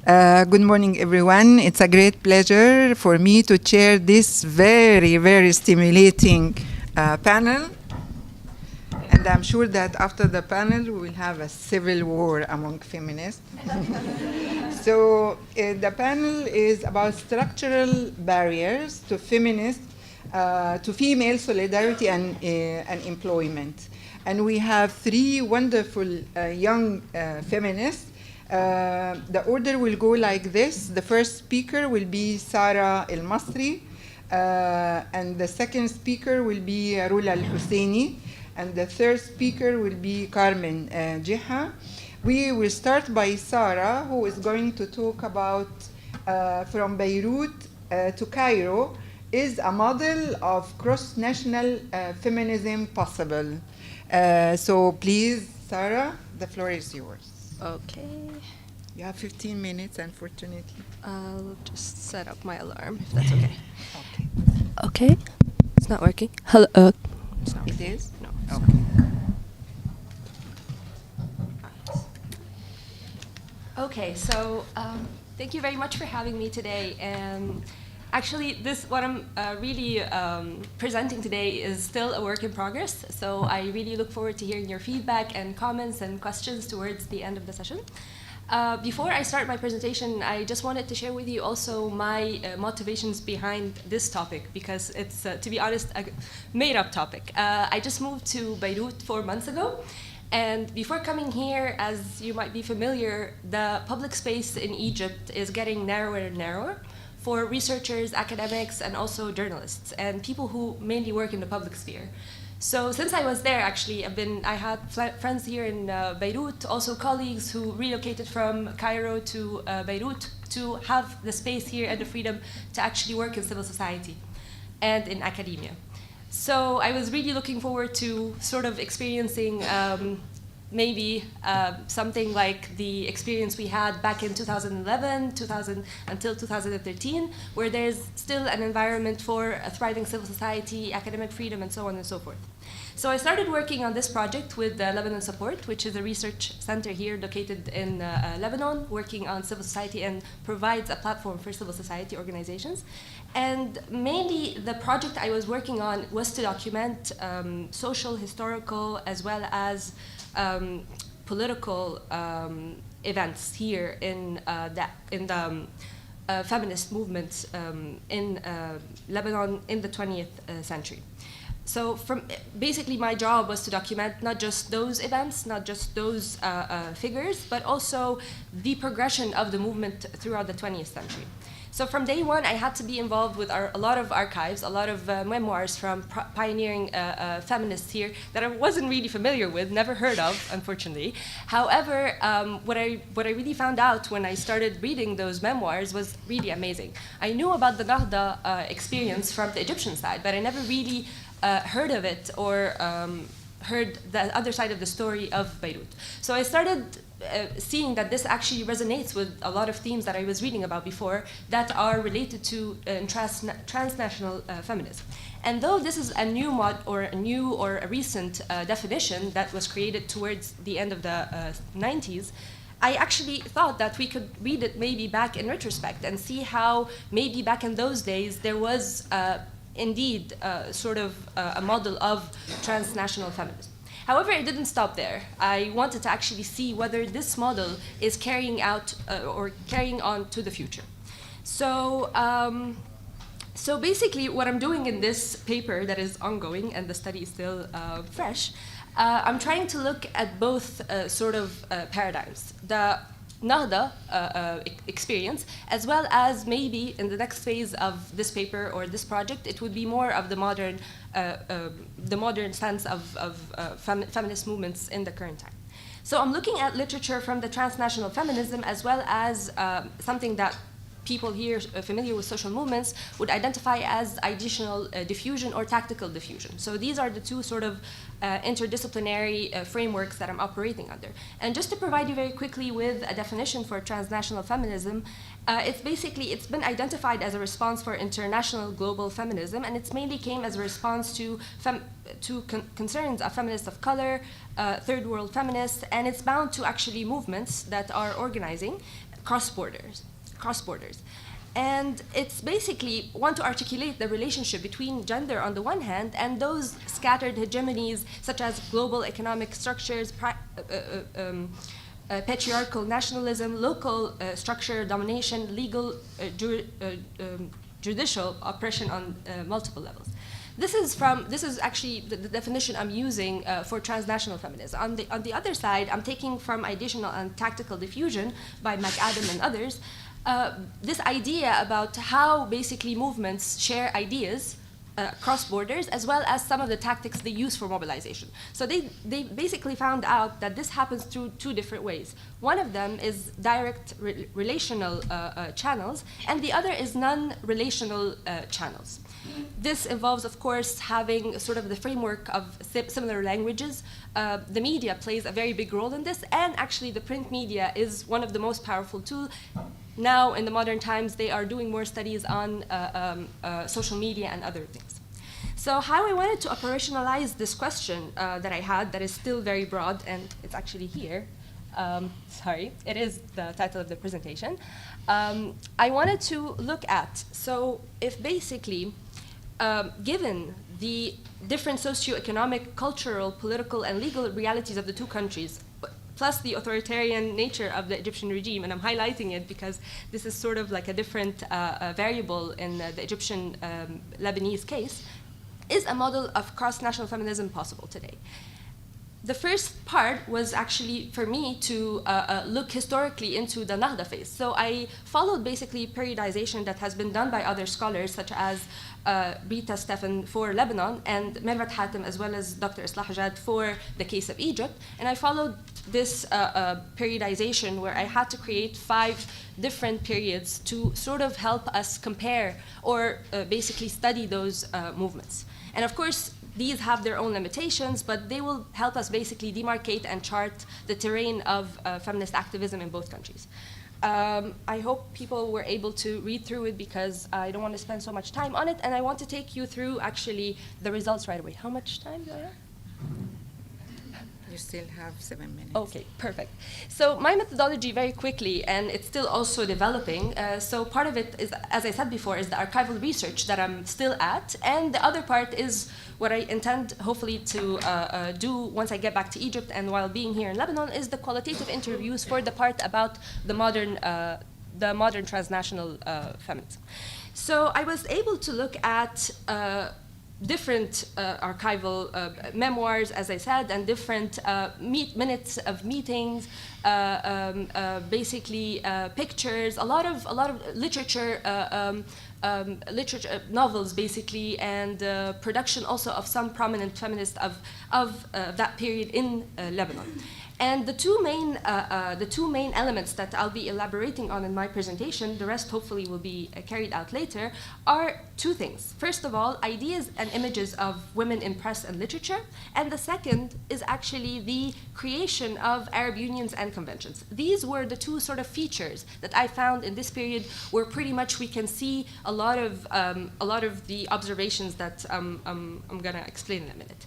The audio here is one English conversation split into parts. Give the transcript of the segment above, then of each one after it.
Good morning, everyone. It's a great pleasure for me to chair this very, very stimulating panel. And I'm sure that after the panel, we will have a civil war among feminists. So the panel is about structural barriers to feminists, to female solidarity and employment. And we have three wonderful young feminists. The order will go like this. The first speaker will be Sara El Masri, and the second speaker will be Rula Al Husseini, and the third speaker will be Carmen Jiha. We will start by Sara, who is going to talk about from Beirut to Cairo, is a model of cross-national feminism possible? So please, Sara, the floor is yours. Okay. You have 15 minutes, unfortunately. I'll just set up my alarm, if that's okay. Okay. Okay. It's not working. Hello. It's not It working. is? No. Okay. Okay, so thank you very much for having me today. And actually, what I'm really presenting today is still a work in progress. So I really look forward to hearing your feedback and comments and questions towards the end of the session. Before I start my presentation, I just wanted to share with you also my motivations behind this topic, because it's, to be honest, a made-up topic. I just moved to Beirut 4 months ago. And before coming here, as you might be familiar, the public space in Egypt is getting narrower and narrower for researchers, academics, and also journalists, and people who mainly work in the public sphere. So since I was there, actually, I had friends here in Beirut, also colleagues who relocated from Cairo to Beirut to have the space here and the freedom to actually work in civil society and in academia. So I was really looking forward to sort of experiencing maybe something like the experience we had back in 2011, until 2013, where there's still an environment for a thriving civil society, academic freedom, and so on and so forth. So I started working on this project with Lebanon Support, which is a research center here located in Lebanon, working on civil society and provides a platform for civil society organizations. And mainly the project I was working on was to document social, historical, as well as political events here in the feminist movements in Lebanon in the 20th century. So basically my job was to document not just those events, not just those figures, but also the progression of the movement throughout the 20th century. So from day one, I had to be involved with a lot of archives, a lot of memoirs from pioneering feminists here that I wasn't really familiar with, never heard of, unfortunately. However, what I really found out when I started reading those memoirs was really amazing. I knew about the Nahda experience from the Egyptian side, but I never really heard of it or heard the other side of the story of Beirut. So I started seeing that this actually resonates with a lot of themes that I was reading about before that are related to transnational feminism. And though this is a new or a recent definition that was created towards the end of the 90s, I actually thought that we could read it maybe back in retrospect and see how maybe back in those days there was indeed sort of a model of transnational feminism. However, it didn't stop there. I wanted to actually see whether this model is carrying out or carrying on to the future. So, so basically what I'm doing in this paper that is ongoing and the study is still fresh, I'm trying to look at both sort of paradigms. The Nahda experience, as well as maybe in the next phase of this paper or this project, it would be more of the modern sense of feminist movements in the current time. So I'm looking at literature from the transnational feminism, as well as something that people here familiar with social movements would identify as ideational diffusion or tactical diffusion. So these are the two sort of interdisciplinary frameworks that I'm operating under. And just to provide you very quickly with a definition for transnational feminism, it's been identified as a response for international global feminism, and it's mainly came as a response to concerns of feminists of color, third world feminists, and it's bound to actually movements that are organizing cross borders. And it's basically want to articulate the relationship between gender on the one hand and those scattered hegemonies such as global economic structures, patriarchal nationalism, local structure domination, legal judicial oppression on multiple levels. This is actually the definition I'm using for transnational feminism. On the other side, I'm taking from Ideational and Tactical Diffusion by McAdam and others, this idea about how basically movements share ideas cross borders, as well as some of the tactics they use for mobilization. So they basically found out that this happens through two different ways. One of them is direct relational channels, and the other is non-relational channels. This involves, of course, having sort of the framework of similar languages. The media plays a very big role in this, and actually the print media is one of the most powerful tools. Now, in the modern times, they are doing more studies on social media and other things. So how I wanted to operationalize this question that I had, that is still very broad, and it's actually here. Sorry, it is the title of the presentation. I wanted to look at, so if basically, given the different socioeconomic, cultural, political, and legal realities of the two countries, plus the authoritarian nature of the Egyptian regime, and I'm highlighting it because this is sort of like a different variable in the Egyptian Lebanese case, is a model of cross-national feminism possible today? The first part was actually for me to look historically into the Nahda phase. So I followed basically periodization that has been done by other scholars, such as Rita Stephan for Lebanon and Mervat Hatem, as well as Dr. Islah Hajjad for the case of Egypt. And I followed this periodization where I had to create 5 different periods to sort of help us compare or basically study those movements. And of course, these have their own limitations, but they will help us basically demarcate and chart the terrain of feminist activism in both countries. I hope people were able to read through it because I don't want to spend so much time on it, and I want to take you through actually the results right away. How much time do I have? You still have 7 minutes. Okay, perfect. So my methodology, very quickly, and it's still also developing. So part of it is, as I said before, is the archival research that I'm still at, and the other part is what I intend, hopefully, to do once I get back to Egypt and while being here in Lebanon, is the qualitative interviews for the part about the modern transnational feminism. So I was able to look at different archival memoirs, as I said, and different minutes of meetings, basically pictures, a lot of literature, novels, basically, and production also of some prominent feminists of that period in Lebanon. And the two main elements that I'll be elaborating on in my presentation, the rest hopefully will be carried out later, are two things. First of all, ideas and images of women in press and literature, and the second is actually the creation of Arab unions and conventions. These were the two sort of features that I found in this period where pretty much we can see a lot of the observations that I'm gonna explain in a minute.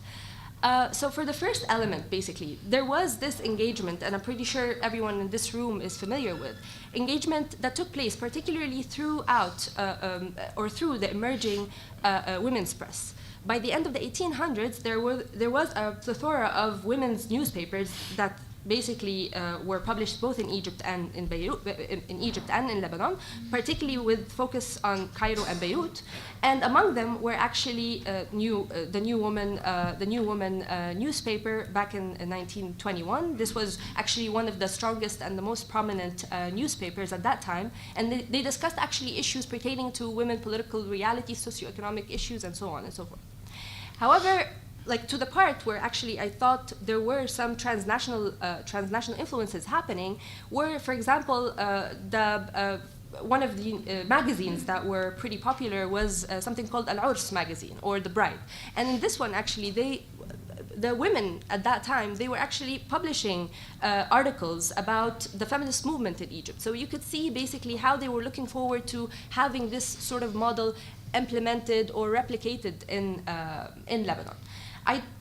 So for the first element, basically, there was this engagement, and I'm pretty sure everyone in this room is familiar with, engagement that took place particularly throughout or through the emerging women's press. By the end of the 1800s, there was a plethora of women's newspapers that basically were published both in Egypt and in Beirut, in Egypt and in Lebanon, particularly with focus on Cairo and Beirut. And among them were actually the New Woman newspaper back in 1921. This was actually one of the strongest and the most prominent newspapers at that time, and they discussed actually issues pertaining to women, political realities, socioeconomic issues, and so on and so forth. However, like to the part where actually I thought there were some transnational influences happening, were, for example, one of the magazines that were pretty popular was something called Al-Urs magazine, or The Bride. And in this one, actually, the women at that time, they were actually publishing articles about the feminist movement in Egypt. So you could see basically how they were looking forward to having this sort of model implemented or replicated in Lebanon.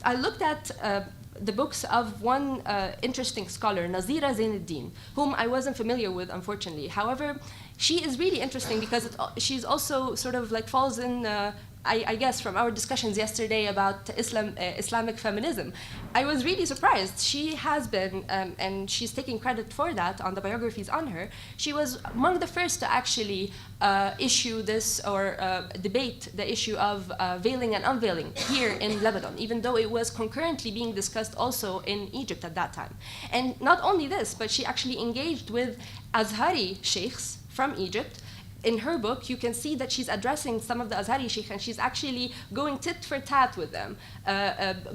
I looked at the books of one interesting scholar, Nazira Zainuddin, whom I wasn't familiar with, unfortunately. However, she is really interesting because she's also sort of like falls in, I guess, from our discussions yesterday about Islamic feminism. I was really surprised. She has been, and she's taking credit for that on the biographies on her, she was among the first to actually issue this or debate the issue of veiling and unveiling here in Lebanon, even though it was concurrently being discussed also in Egypt at that time. And not only this, but she actually engaged with Azhari sheikhs from Egypt. In her book, you can see that she's addressing some of the Azhari sheikh, and she's actually going tit for tat with them,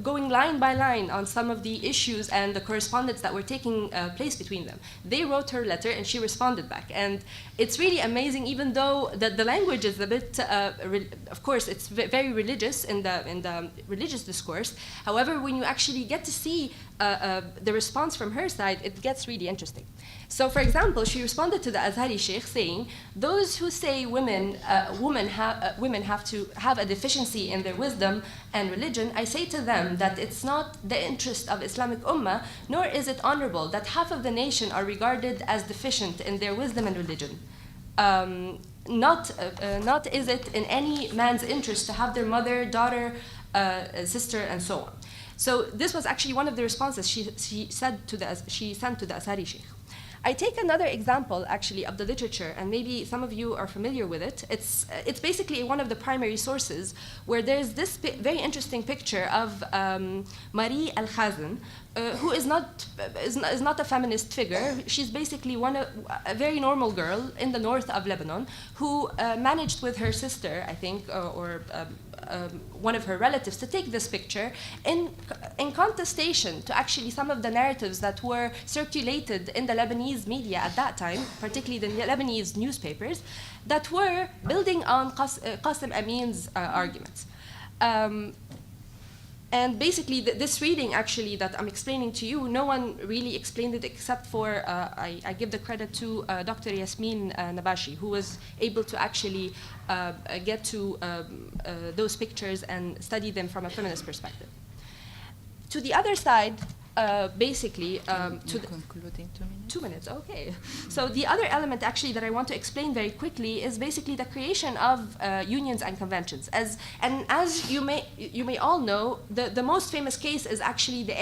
going line by line on some of the issues and the correspondence that were taking place between them. They wrote her letter, and she responded back. And it's really amazing, even though the language is a bit, of course, it's very religious in the religious discourse. However, when you actually get to see the response from her side, it gets really interesting. So, for example, she responded to the Azhari sheikh saying, those who say women have to have a deficiency in their wisdom and religion, I say to them that it's not the interest of Islamic Ummah, nor is it honorable that half of the nation are regarded as deficient in their wisdom and religion. Not is it in any man's interest to have their mother, daughter, sister, and so on. So this was actually one of the responses she sent to the Azhari sheikh. I take another example, actually, of the literature, and maybe some of you are familiar with it. It's basically one of the primary sources where there's this very interesting picture of Marie Al-Khazin, who is not a feminist figure. She's basically a very normal girl in the north of Lebanon who managed with her sister, I think, or one of her relatives, to take this picture in contestation to actually some of the narratives that were circulated in the Lebanese media at that time, particularly the Lebanese newspapers, that were building on Qasim Amin's arguments. And basically, this reading, actually, that I'm explaining to you, no one really explained it except for, I give the credit to Dr. Yasmin Nabashi, who was able to actually get to those pictures and study them from a feminist perspective. To the other side, basically, to conclude in 2 minutes. 2 minutes, okay. So the other element actually that I want to explain very quickly is basically the creation of unions and conventions. As you may all know, the most famous case is actually the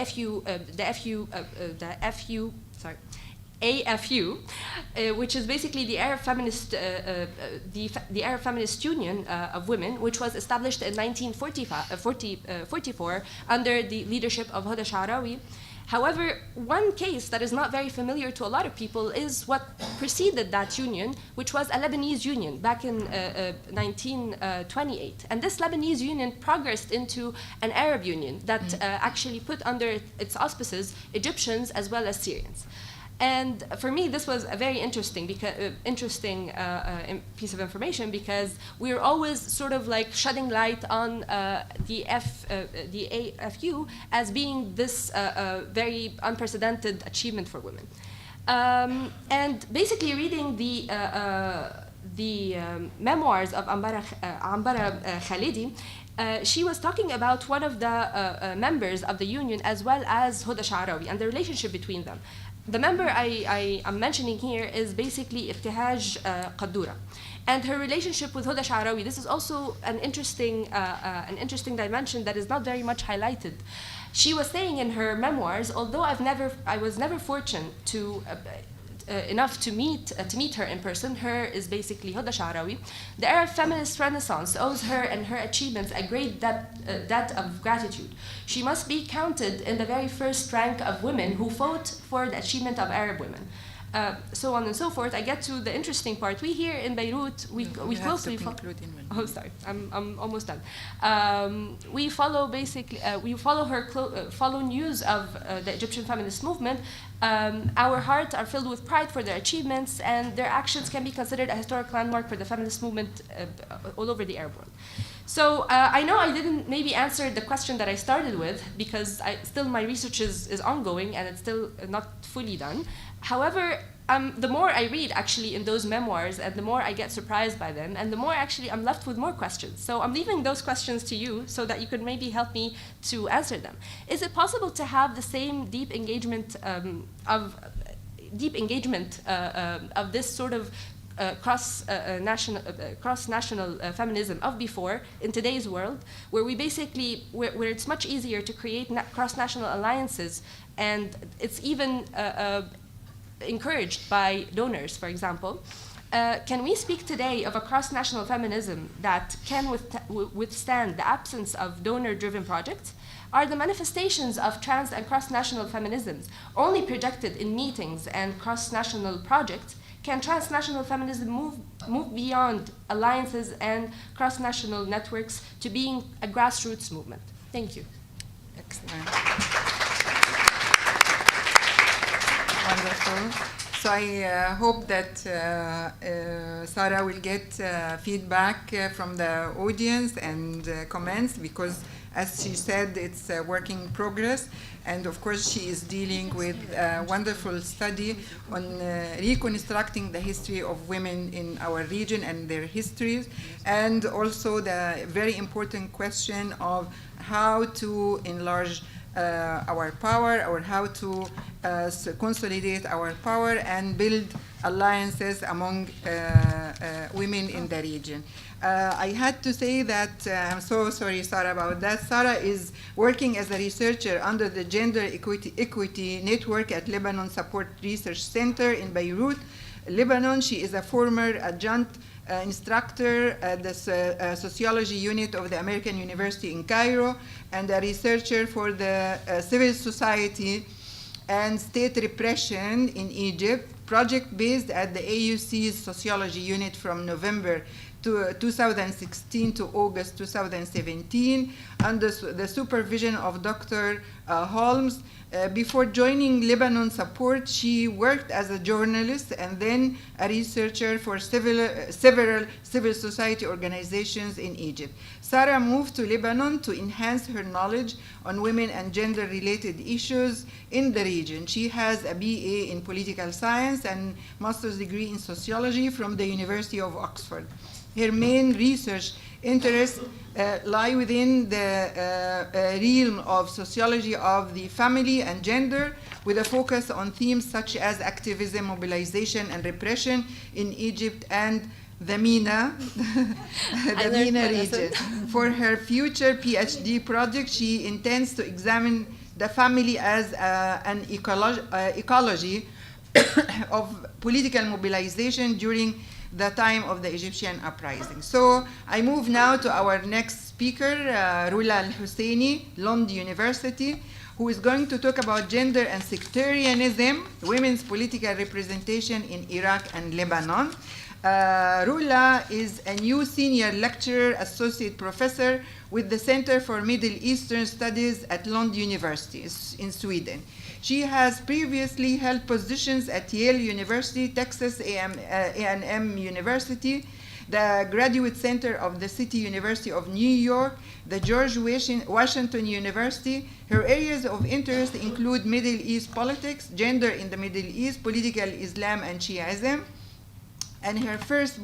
AFU, which is basically the Arab Feminist, the Arab Feminist Union of Women, which was established in 1944 under the leadership of Huda Sha'rawi. However, one case that is not very familiar to a lot of people is what preceded that union, which was a Lebanese union back in 1928. And this Lebanese union progressed into an Arab union that actually put under its auspices Egyptians as well as Syrians. And for me, this was a very interesting piece of information, because we're always sort of like shedding light on the AFU as being this very unprecedented achievement for women. And basically, reading the memoirs of Ambara Khalidi, she was talking about one of the members of the union as well as Huda Sha'rawi and the relationship between them. The member I am mentioning here is basically Ibtihaj Qaddura. And her relationship with Huda Sha'rawi, this is also an interesting dimension that is not very much highlighted. She was saying in her memoirs, although I was never fortunate enough to meet her in person. Her is basically Huda Sha'rawi. The Arab feminist renaissance owes her and her achievements a great debt of gratitude. She must be counted in the very first rank of women who fought for the achievement of Arab women. So on and so forth. I get to the interesting part. We here in Beirut, we closely follow. Oh, sorry, I'm almost done. We follow follow news of the Egyptian feminist movement. Our hearts are filled with pride for their achievements, and their actions can be considered a historic landmark for the feminist movement all over the Arab world. So I know I didn't maybe answer the question that I started with, because still my research is ongoing and it's still not fully done. However, the more I read actually in those memoirs, and the more I get surprised by them, and the more actually I'm left with more questions. So I'm leaving those questions to you so that you could maybe help me to answer them. Is it possible to have the same deep engagement of this sort of cross-national feminism of before in today's world, where we basically, where it's much easier to create cross-national alliances, and it's even encouraged by donors, for example. Can we speak today of a cross-national feminism that can withstand the absence of donor-driven projects? Are the manifestations of trans and cross-national feminisms only projected in meetings and cross-national projects? Can transnational feminism move beyond alliances and cross-national networks to being a grassroots movement? Thank you. Excellent. Wonderful. So I hope that Sarah will get feedback from the audience and comments, because as she said, it's a work in progress. And of course, she is dealing with a wonderful study on reconstructing the history of women in our region and their histories, and also the very important question of how to enlarge our power, or how to consolidate our power and build alliances among women in the region. I had to say that, I'm so sorry, Sarah, about that. Sarah is working as a researcher under the Gender Equity Network at Lebanon Support Research Center in Beirut, Lebanon. She is a former adjunct instructor at the sociology unit of the American University in Cairo, and a researcher for the civil society and state repression in Egypt, project based at the AUC's sociology unit from November 2016 to August 2017, under the supervision of Dr. Holmes. Before joining Lebanon Support, she worked as a journalist and then a researcher for several civil society organizations in Egypt. Sarah moved to Lebanon to enhance her knowledge on women and gender-related issues in the region. She has a BA in political science and master's degree in sociology from the University of Oxford. Her main research interests lie within the realm of sociology of the family and gender, with a focus on themes such as activism, mobilization, and repression in Egypt and the MENA, the MENA region. For her future PhD project, she intends to examine the family as an ecology of political mobilization during the time of the Egyptian uprising. So I move now to our next speaker, Rula Al-Husseini, Lund University, who is going to talk about gender and sectarianism, women's political representation in Iraq and Lebanon. Rula is a new senior lecturer, associate professor with the Center for Middle Eastern Studies at Lund University in Sweden. She has previously held positions at Yale University, Texas A&M University, the Graduate Center of the City University of New York, the George Washington University. Her areas of interest include Middle East politics, gender in the Middle East, political Islam and Shiism. And her first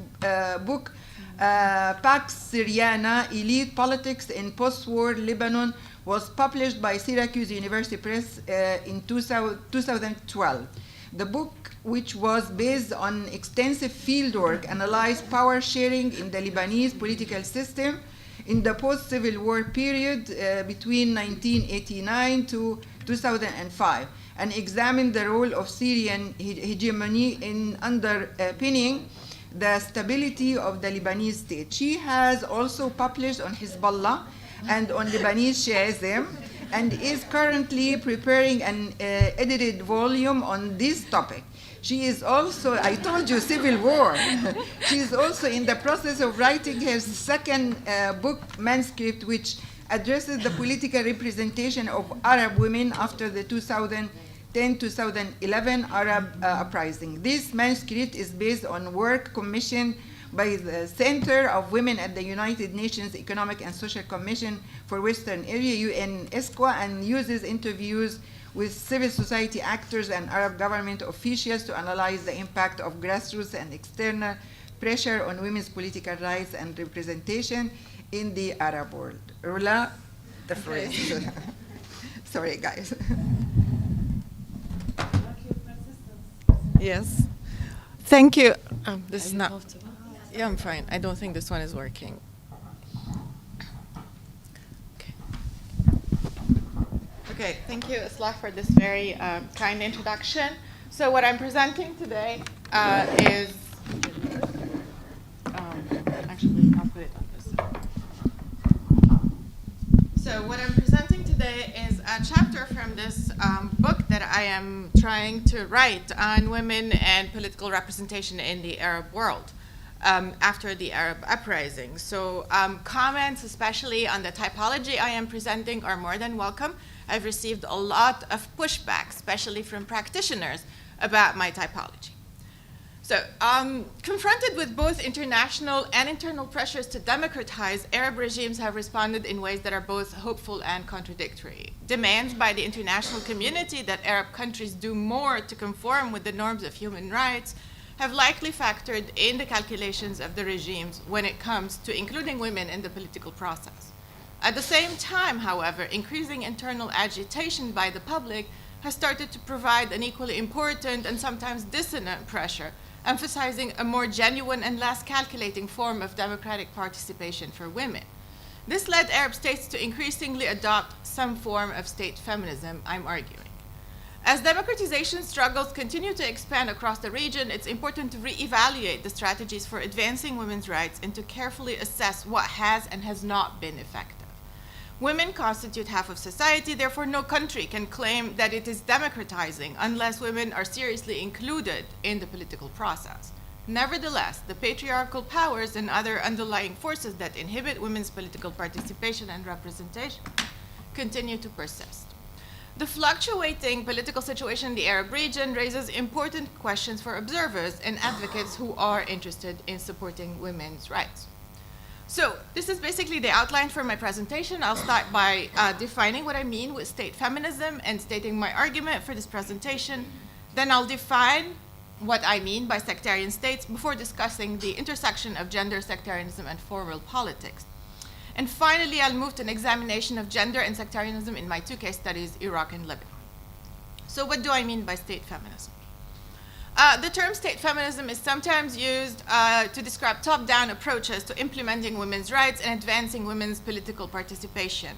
book, Pax Syriana, Elite Politics in Post-War Lebanon, was published by Syracuse University Press in 2012. The book, which was based on extensive fieldwork, analyzed power sharing in the Lebanese political system in the post-Civil War period between 1989 to 2005, and examined the role of Syrian hegemony in underpinning the stability of the Lebanese state. She has also published on Hezbollah and on Lebanese Shiism, and is currently preparing an edited volume on this topic. She is also, I told you, civil war. She is also in the process of writing her second book manuscript, which addresses the political representation of Arab women after the 2010-2011 Arab uprising. This manuscript is based on work commissioned by the Center of Women at the United Nations Economic and Social Commission for Western Area, UNESCO, and uses interviews with civil society actors and Arab government officials to analyze the impact of grassroots and external pressure on women's political rights and representation in the Arab world. Rula, the phrase. Sorry, guys. Yes. Thank you. This is not. Yeah, I'm fine. I don't think this one is working. Okay, thank you, Islah, for this very kind introduction. So what I'm presenting today is, actually, I'll put it on this. So what I'm presenting today is a chapter from this book that I am trying to write on women and political representation in the Arab world after the Arab uprising. So comments, especially on the typology I am presenting, are more than welcome. I've received a lot of pushback, especially from practitioners, about my typology. So confronted with both international and internal pressures to democratize, Arab regimes have responded in ways that are both hopeful and contradictory. Demands by the international community that Arab countries do more to conform with the norms of human rights have likely factored in the calculations of the regimes when it comes to including women in the political process. At the same time, however, increasing internal agitation by the public has started to provide an equally important and sometimes dissonant pressure, emphasizing a more genuine and less calculating form of democratic participation for women. This led Arab states to increasingly adopt some form of state feminism, I'm arguing. As democratization struggles continue to expand across the region, it's important to reevaluate the strategies for advancing women's rights and to carefully assess what has and has not been effective. Women constitute half of society, therefore no country can claim that it is democratizing unless women are seriously included in the political process. Nevertheless, the patriarchal powers and other underlying forces that inhibit women's political participation and representation continue to persist. The fluctuating political situation in the Arab region raises important questions for observers and advocates who are interested in supporting women's rights. So this is basically the outline for my presentation. I'll start by defining what I mean with state feminism and stating my argument for this presentation. Then I'll define what I mean by sectarian states before discussing the intersection of gender, sectarianism, and formal politics. And finally, I'll move to an examination of gender and sectarianism in my two case studies, Iraq and Lebanon. So what do I mean by state feminism? The term state feminism is sometimes used to describe top-down approaches to implementing women's rights and advancing women's political participation.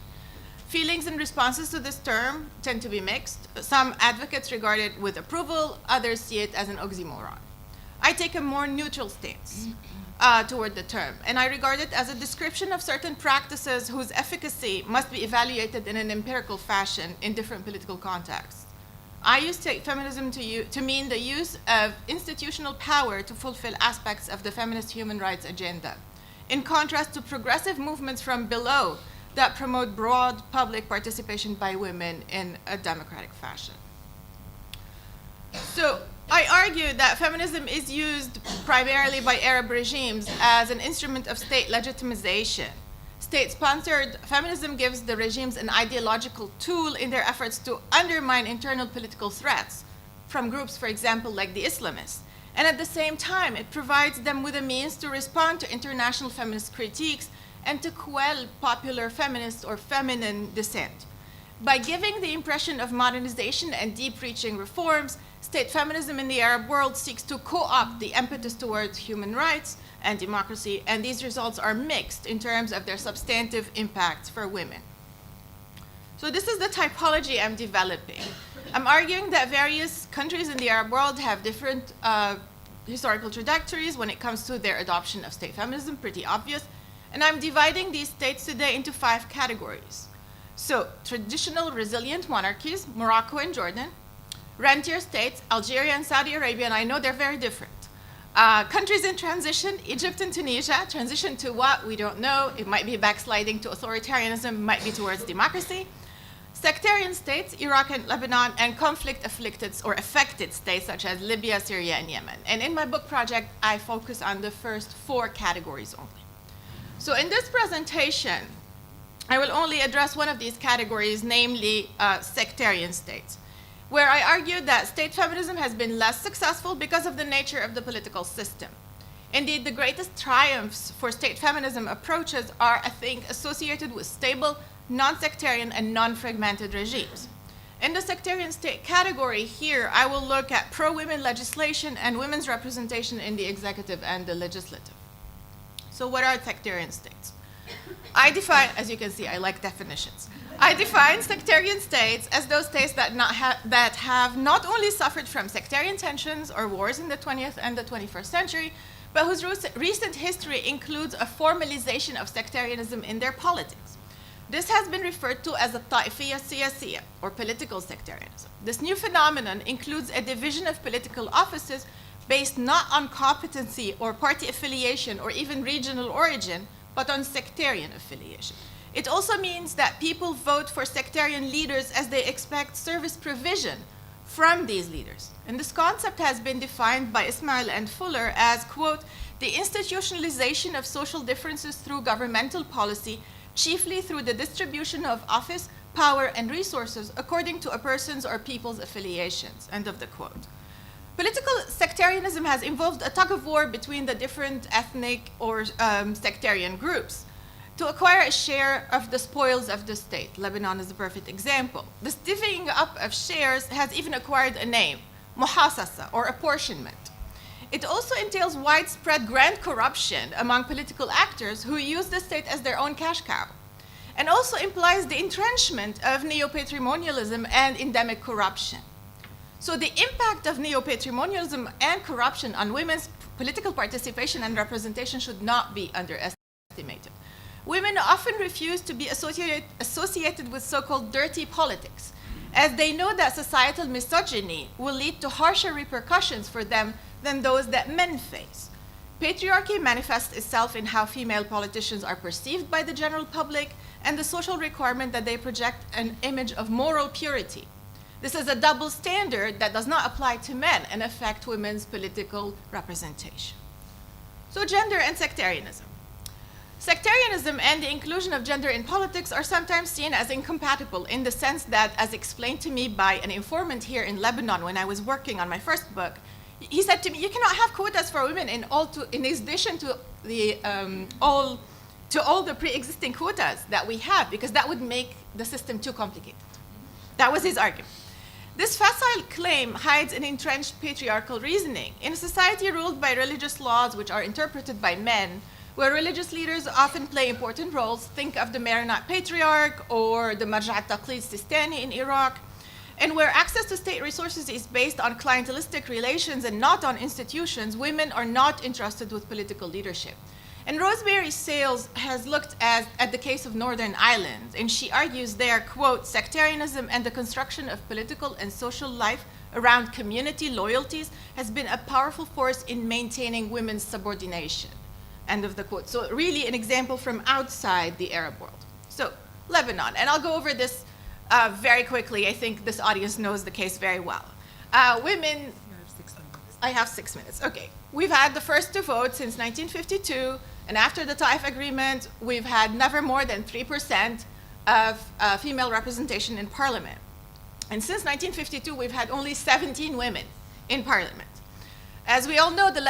Feelings and responses to this term tend to be mixed. Some advocates regard it with approval, others see it as an oxymoron. I take a more neutral stance toward the term, and I regard it as a description of certain practices whose efficacy must be evaluated in an empirical fashion in different political contexts. I use state feminism to mean the use of institutional power to fulfill aspects of the feminist human rights agenda, in contrast to progressive movements from below that promote broad public participation by women in a democratic fashion. So I argue that feminism is used primarily by Arab regimes as an instrument of state legitimization. State-sponsored feminism gives the regimes an ideological tool in their efforts to undermine internal political threats from groups, for example, like the Islamists. And at the same time, it provides them with a means to respond to international feminist critiques and to quell popular feminist or feminine dissent. By giving the impression of modernization and deep-reaching reforms, state feminism in the Arab world seeks to co-opt the impetus towards human rights and democracy, and these results are mixed in terms of their substantive impacts for women. So this is the typology I'm developing. I'm arguing that various countries in the Arab world have different historical trajectories when it comes to their adoption of state feminism, pretty obvious, and I'm dividing these states today into 5 categories. So traditional resilient monarchies, Morocco and Jordan, rentier states, Algeria and Saudi Arabia, and I know they're very different. Countries in transition, Egypt and Tunisia, transition to what? We don't know. It might be backsliding to authoritarianism, might be towards democracy. Sectarian states, Iraq and Lebanon, and conflict-afflicted or affected states such as Libya, Syria, and Yemen. And in my book project, I focus on the first 4 categories only. So in this presentation, I will only address one of these categories, namely sectarian states. where I argued that state feminism has been less successful because of the nature of the political system. Indeed, the greatest triumphs for state feminism approaches are, I think, associated with stable, non-sectarian, and non-fragmented regimes. In the sectarian state category here, I will look at pro-women legislation and women's representation in the executive and the legislative. So what are sectarian states? I define, as you can see, I like definitions. I define sectarian states as those states that have not only suffered from sectarian tensions or wars in the 20th and the 21st century, but whose recent history includes a formalization of sectarianism in their politics. This has been referred to as a ta'ifiyya siyasiyya, or political sectarianism. This new phenomenon includes a division of political offices based not on competency or party affiliation or even regional origin, but on sectarian affiliation. It also means that people vote for sectarian leaders as they expect service provision from these leaders. And this concept has been defined by Ismail and Fuller as, quote, the institutionalization of social differences through governmental policy, chiefly through the distribution of office, power, and resources according to a person's or people's affiliations, end of the quote. Political sectarianism has involved a tug-of-war between the different ethnic or sectarian groups to acquire a share of the spoils of the state. Lebanon is a perfect example. This divvying up of shares has even acquired a name, muhasasa, or apportionment. It also entails widespread grand corruption among political actors who use the state as their own cash cow, and also implies the entrenchment of neo-patrimonialism and endemic corruption. So the impact of neo-patrimonialism and corruption on women's political participation and representation should not be underestimated. Women often refuse to be associated with so-called dirty politics, as they know that societal misogyny will lead to harsher repercussions for them than those that men face. Patriarchy manifests itself in how female politicians are perceived by the general public and the social requirement that they project an image of moral purity. This is a double standard that does not apply to men and affect women's political representation. So gender and sectarianism. Sectarianism and the inclusion of gender in politics are sometimes seen as incompatible in the sense that, as explained to me by an informant here in Lebanon when I was working on my first book, he said to me, you cannot have quotas for women in addition to all the pre-existing quotas that we have, because that would make the system too complicated. That was his argument. This facile claim hides an entrenched patriarchal reasoning. In a society ruled by religious laws which are interpreted by men, where religious leaders often play important roles, think of the Maronite Patriarch or the Marja'at Taqlid Sistani in Iraq, and where access to state resources is based on clientelistic relations and not on institutions, women are not entrusted with political leadership. And Rosemary Sales has looked at the case of Northern Ireland, and she argues there, quote, sectarianism and the construction of political and social life around community loyalties has been a powerful force in maintaining women's subordination, end of the quote. So really an example from outside the Arab world. So Lebanon, and I'll go over this very quickly. I think this audience knows the case very well. Women, you have 6 minutes. I have 6 minutes, okay. We've had the first to vote since 1952, and after the Taif Agreement, we've had never more than 3% of female representation in parliament. And since 1952, we've had only 17 women in parliament. As we all know, the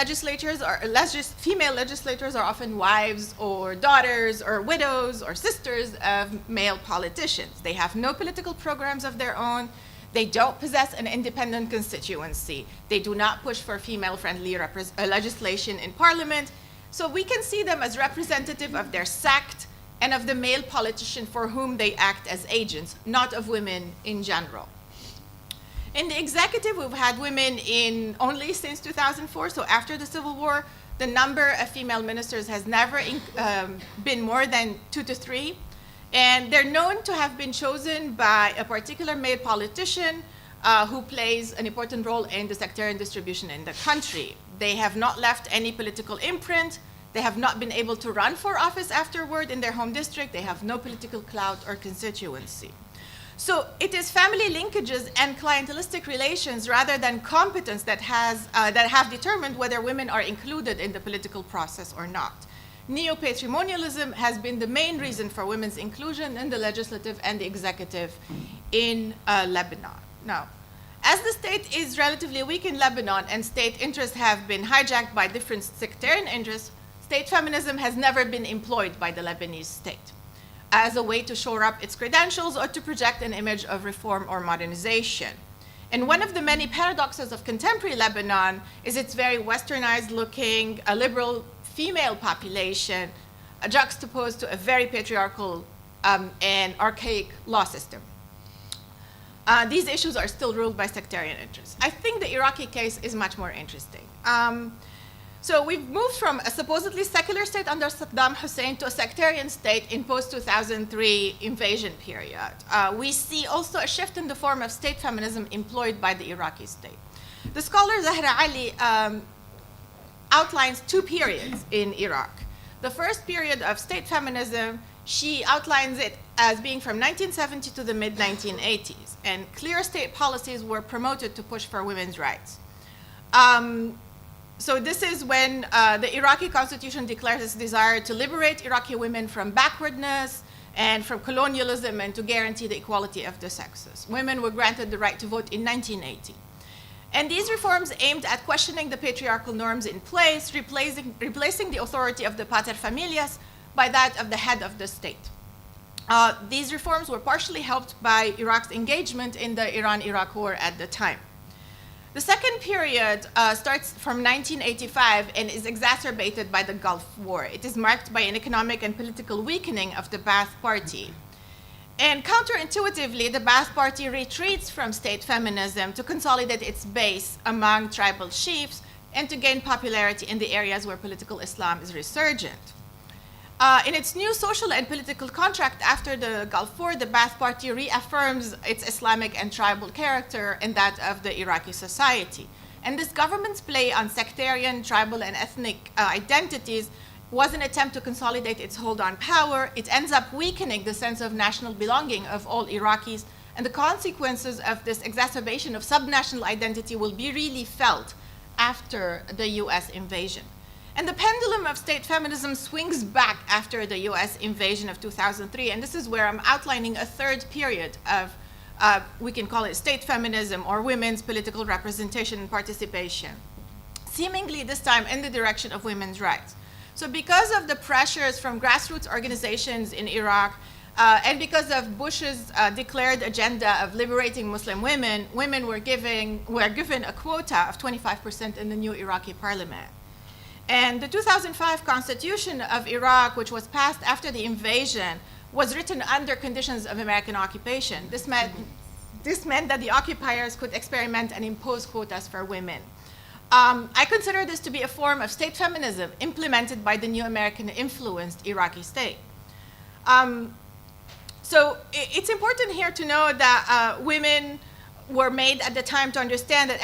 female legislators are often wives or daughters or widows or sisters of male politicians. They have no political programs of their own. They don't possess an independent constituency. They do not push for female-friendly legislation in parliament. So we can see them as representative of their sect and of the male politician for whom they act as agents, not of women in general. In the executive, we've had women in only since 2004, so after the Civil War, the number of female ministers has never been more than 2 to 3. And they're known to have been chosen by a particular male politician who plays an important role in the sectarian distribution in the country. They have not left any political imprint. They have not been able to run for office afterward in their home district. They have no political clout or constituency. So it is family linkages and clientelistic relations rather than competence that have determined whether women are included in the political process or not. Neo-patrimonialism has been the main reason for women's inclusion in the legislative and the executive in Lebanon. Now, As the state is relatively weak in Lebanon and state interests have been hijacked by different sectarian interests, state feminism has never been employed by the Lebanese state as a way to shore up its credentials or to project an image of reform or modernization. And one of the many paradoxes of contemporary Lebanon is its very westernized looking, a liberal female population juxtaposed to a very patriarchal and archaic law system. These issues are still ruled by sectarian interests. I think the Iraqi case is much more interesting. So we've moved from a supposedly secular state under Saddam Hussein to a sectarian state in post-2003 invasion period. We see also a shift in the form of state feminism employed by the Iraqi state. The scholar Zahra Ali outlines two periods in Iraq. The first period of state feminism, she outlines it as being from 1970 to the mid-1980s, and clear state policies were promoted to push for women's rights. So this is when the Iraqi constitution declares its desire to liberate Iraqi women from backwardness and from colonialism and to guarantee the equality of the sexes. Women were granted the right to vote in 1980. And these reforms aimed at questioning the patriarchal norms in place, replacing the authority of the paterfamilias by that of the head of the state. These reforms were partially helped by Iraq's engagement in the Iran-Iraq war at the time. The second period starts from 1985 and is exacerbated by the Gulf War. It is marked by an economic and political weakening of the Ba'ath Party. And counterintuitively, the Ba'ath Party retreats from state feminism to consolidate its base among tribal chiefs and to gain popularity in the areas where political Islam is resurgent. In its new social and political contract after the Gulf War, the Ba'ath Party reaffirms its Islamic and tribal character and that of the Iraqi society. And this government's play on sectarian, tribal, and ethnic identities was an attempt to consolidate its hold on power. It ends up weakening the sense of national belonging of all Iraqis, and the consequences of this exacerbation of subnational identity will be really felt after the US invasion. And the pendulum of state feminism swings back after the US invasion of 2003, and this is where I'm outlining a third period of, we can call it state feminism or women's political representation and participation, seemingly this time in the direction of women's rights. So because of the pressures from grassroots organizations in Iraq, and because of Bush's declared agenda of liberating Muslim women, women were given a quota of 25% in the new Iraqi parliament. And the 2005 Constitution of Iraq, which was passed after the invasion, was written under conditions of American occupation. This meant that the occupiers could experiment and impose quotas for women. I consider this to be a form of state feminism implemented by the new American-influenced Iraqi state. So it's important here to know that women were made at the time to understand that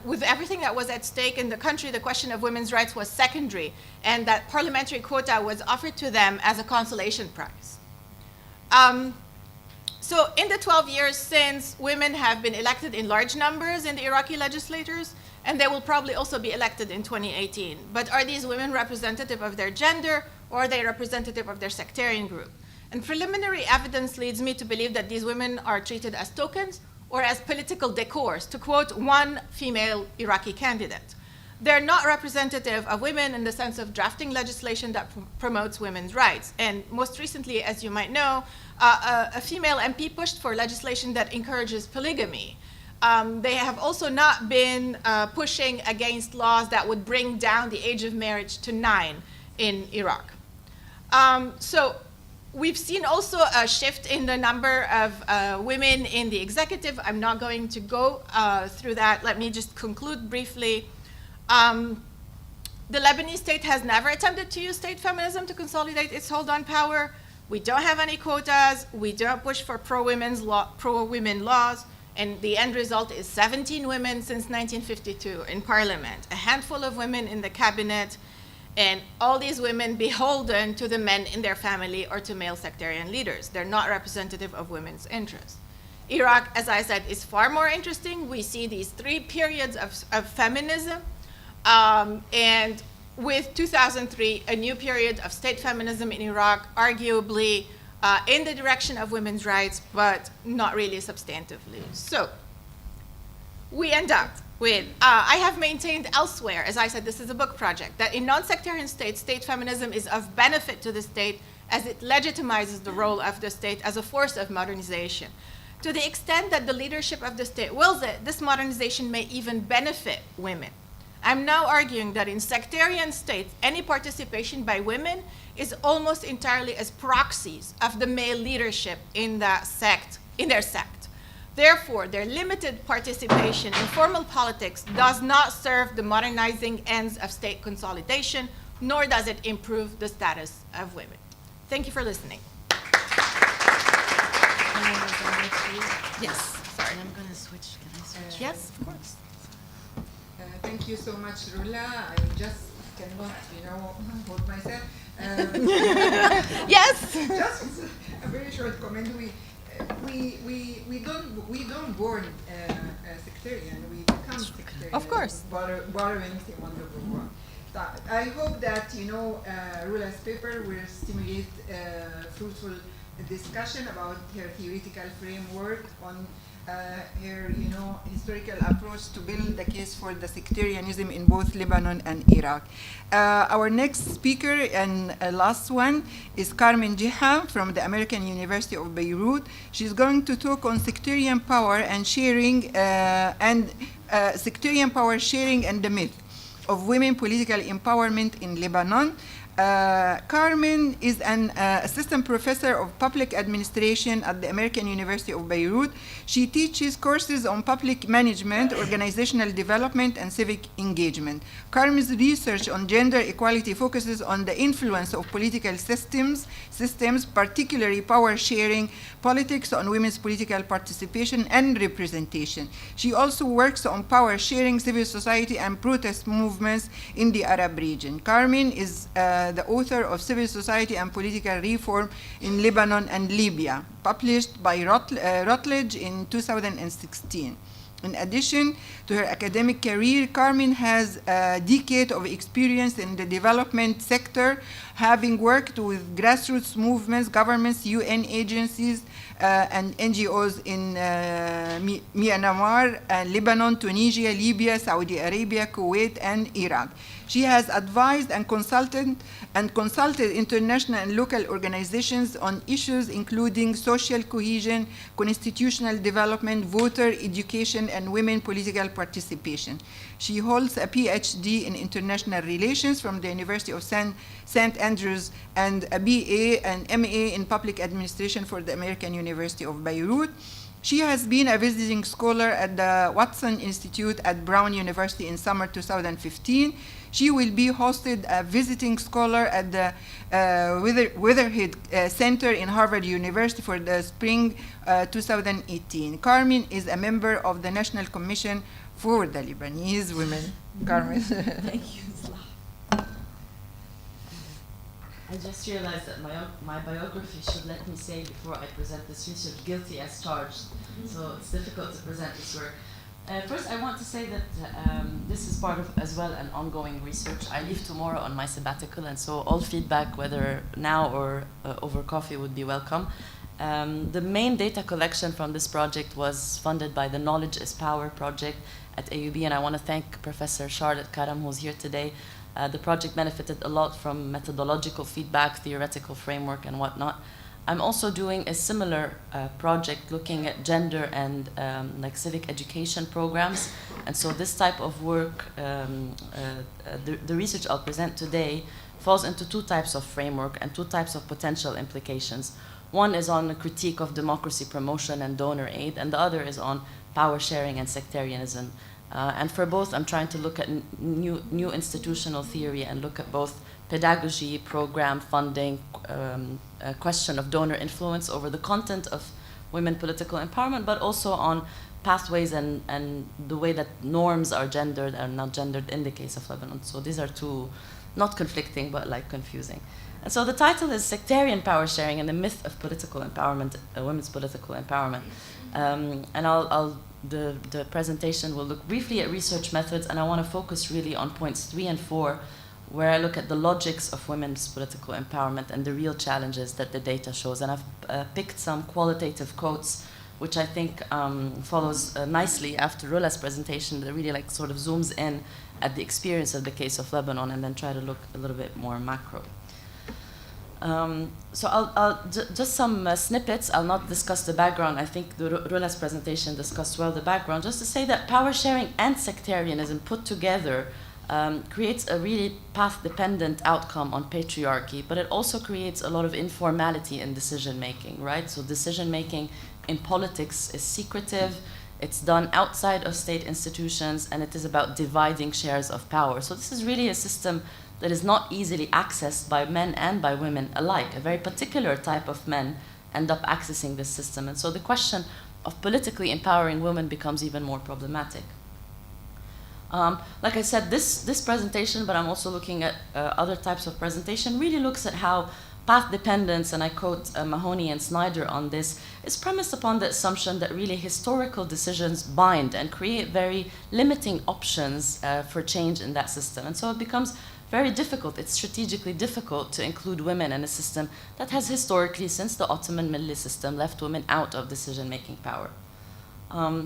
with everything that was at stake in the country, the question of women's rights was secondary, and that parliamentary quota was offered to them as a consolation prize. So in the 12 years since, women have been elected in large numbers in the Iraqi legislatures, and they will probably also be elected in 2018. But are these women representative of their gender, or are they representative of their sectarian group? And preliminary evidence leads me to believe that these women are treated as tokens or as political decors, to quote one female Iraqi candidate. They're not representative of women in the sense of drafting legislation that promotes women's rights. And most recently, as you might know, a female MP pushed for legislation that encourages polygamy. They have also not been pushing against laws that would bring down the age of marriage to 9 in Iraq. So we've seen also a shift in the number of women in the executive. I'm not going to go through that. Let me just conclude briefly. The Lebanese state has never attempted to use state feminism to consolidate its hold on power. We don't have any quotas. We don't push for pro-women laws. And the end result is 17 women since 1952 in parliament, a handful of women in the cabinet, and all these women beholden to the men in their family or to male sectarian leaders. They're not representative of women's interests. Iraq, as I said, is far more interesting. We see these 3 periods of feminism, and with 2003, a new period of state feminism in Iraq, arguably in the direction of women's rights, but not really substantively. So we end up with, I have maintained elsewhere, as I said, this is a book project, that in non-sectarian states, state feminism is of benefit to the state as it legitimizes the role of the state as a force of modernization. To the extent that the leadership of the state wills it, this modernization may even benefit women. I'm now arguing that in sectarian states, any participation by women is almost entirely as proxies of the male leadership in their sect. Therefore, their limited participation in formal politics does not serve the modernizing ends of state consolidation, nor does it improve the status of women. Thank you for listening. Yes, sorry. I'm going to switch. Can I switch? Yes, of course. Thank you so much, Rula. I just cannot, hold myself. Yes. Just a very short comment. We don't born sectarian. We become sectarian. Of course. Borrowing Simone de Beauvoir. I hope that Rula's paper will stimulate fruitful discussion about her theoretical framework on her historical approach to build the case for the sectarianism in both Lebanon and Iraq. Our next speaker and last one is Carmen Jiha from the American University of Beirut. She's going to talk on sectarian power and sharing sectarian power sharing and the myth of women political empowerment in Lebanon. Carmen is an assistant professor of public administration at the American University of Beirut. She teaches courses on public management, organizational development, and civic engagement. Carmen's research on gender equality focuses on the influence of political systems, particularly power sharing, politics on women's political participation and representation. She also works on power sharing, civil society, and protest movements in the Arab region. Carmen is the author of Civil Society and Political Reform in Lebanon and Libya, published by Routledge in 2016. In addition to her academic career, Carmen has a decade of experience in the development sector, having worked with grassroots movements, governments, UN agencies, and NGOs in Myanmar, Lebanon, Tunisia, Libya, Saudi Arabia, Kuwait, and Iraq. She has advised and consulted international and local organizations on issues including social cohesion, constitutional development, voter education, and women political participation. She holds a PhD in international relations from the University of St. Andrews and a BA and MA in public administration for the American University of Beirut. She has been a visiting scholar at the Watson Institute at Brown University in summer 2015. She will be hosted a visiting scholar at the Weatherhead Center in Harvard University for the spring 2018. Carmen is a member of the National Commission for the Lebanese Women. Carmen. Thank you, Isla. I just realized that my biography should let me say before I present this research, guilty as charged. So it's difficult to present this work. First, I want to say that this is part of, as well, an ongoing research. I leave tomorrow on my sabbatical, and so all feedback, whether now or over coffee, would be welcome. The main data collection from this project was funded by the Knowledge is Power project at AUB, and I want to thank Professor Charlotte Karam, who's here today. The project benefited a lot from methodological feedback, theoretical framework, and whatnot. I'm also doing a similar project looking at gender and like civic education programs. And so this type of work, the research I'll present today, falls into two types of framework and two types of potential implications. One is on a critique of democracy promotion and donor aid, and the other is on power sharing and sectarianism. And for both, I'm trying to look at new institutional theory and look at both pedagogy, program funding, a question of donor influence over the content of women political empowerment, but also on pathways and the way that norms are gendered and not gendered in the case of Lebanon. So these are two, not conflicting, but like confusing. And so the title is Sectarian Power Sharing and the Myth of Political Empowerment, Women's Political Empowerment. And the presentation will look briefly at research methods, and I want to focus really on points 3 and 4, where I look at the logics of women's political empowerment and the real challenges that the data shows. And I've picked some qualitative quotes which I think follows nicely after Rula's presentation, that really like sort of zooms in at the experience of the case of Lebanon and then try to look a little bit more macro. So just some snippets. I'll not discuss the background. I think Rula's presentation discussed well the background. Just to say that power sharing and sectarianism put together creates a really path-dependent outcome on patriarchy, but it also creates a lot of informality in decision-making, right? So decision-making in politics is secretive, it's done outside of state institutions, and it is about dividing shares of power. So this is really a system that is not easily accessed by men and by women alike. A very particular type of men end up accessing this system. And so the question of politically empowering women becomes even more problematic. Like I said, this presentation, but I'm also looking at other types of presentation, really looks at how path dependence, and I quote Mahoney and Snyder on this, is premised upon the assumption that really historical decisions bind and create very limiting options for change in that system. And so it becomes very difficult, it's strategically difficult to include women in a system that has historically, since the Ottoman Milli system, left women out of decision-making power.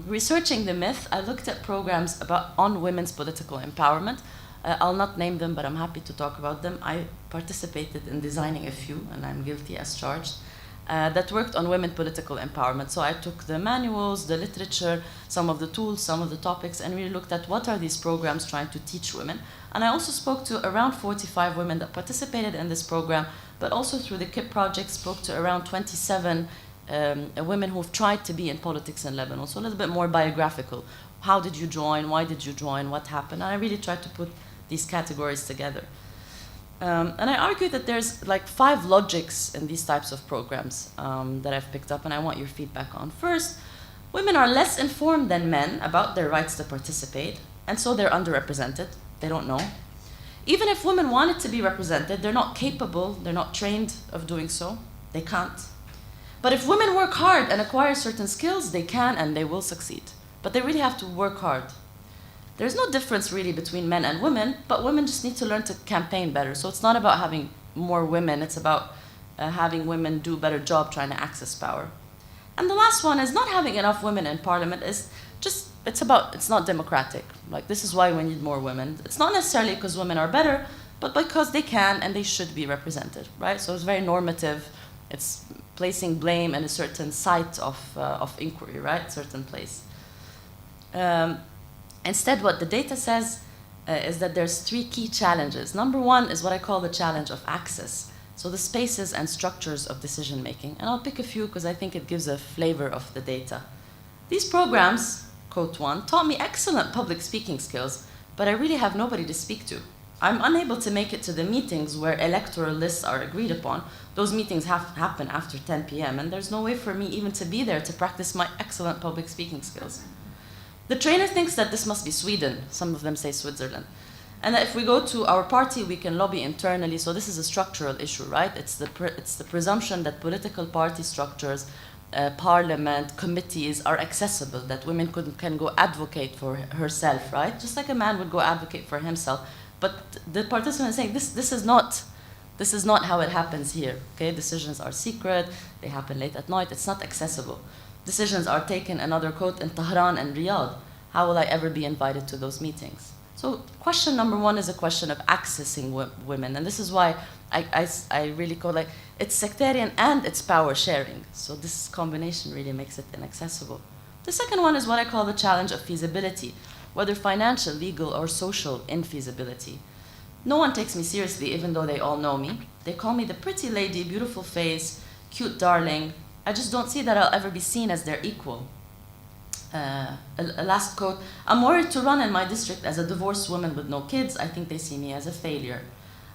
Researching the myth, I looked at programs on women's political empowerment. I'll not name them, but I'm happy to talk about them. I participated in designing a few, and I'm guilty as charged, that worked on women political empowerment. So I took the manuals, the literature, some of the tools, some of the topics, and really looked at what are these programs trying to teach women. And I also spoke to around 45 women that participated in this program, but also through the KIP project spoke to around 27 women who've tried to be in politics in Lebanon. So a little bit more biographical. How did you join? Why did you join? What happened? And I really tried to put these categories together. And I argue that there's like 5 logics in these types of programs that I've picked up, and I want your feedback on. First, women are less informed than men about their rights to participate, and so they're underrepresented. They don't know. Even if women wanted to be represented, they're not capable, they're not trained of doing so. They can't. But if women work hard and acquire certain skills, they can and they will succeed. But they really have to work hard. There's no difference really between men and women, but women just need to learn to campaign better. So it's not about having more women, it's about having women do a better job trying to access power. And the last one is not having enough women in parliament is just, it's not democratic. Like, this is why we need more women. It's not necessarily because women are better, but because they can and they should be represented, right? So it's very normative. It's placing blame in a certain site of inquiry, right? Certain place. Instead, what the data says is that there's 3 key challenges. Number 1 is what I call the challenge of access. So the spaces and structures of decision making. And I'll pick a few because I think it gives a flavor of the data. These programs, quote 1, taught me excellent public speaking skills, but I really have nobody to speak to. I'm unable to make it to the meetings where electoral lists are agreed upon. Those meetings happen after 10 p.m. and there's no way for me even to be there to practice my excellent public speaking skills. The trainer thinks that this must be Sweden. Some of them say Switzerland. And that if we go to our party, we can lobby internally. So this is a structural issue, right? It's the presumption that political party structures, parliament, committees are accessible, that women can go advocate for herself, right? Just like a man would go advocate for himself. But the participant is saying, this is not how it happens here, okay? Decisions are secret, they happen late at night, it's not accessible. Decisions are taken, another quote, in Tehran and Riyadh. How will I ever be invited to those meetings? So question number 1 is a question of accessing women, and this is why I really call it, it's sectarian and it's power sharing. So this combination really makes it inaccessible. The second one is what I call the challenge of feasibility, whether financial, legal, or social infeasibility. No one takes me seriously, even though they all know me. They call me the pretty lady, beautiful face, cute darling. I just don't see that I'll ever be seen as their equal. A last quote, I'm worried to run in my district as a divorced woman with no kids. I think they see me as a failure.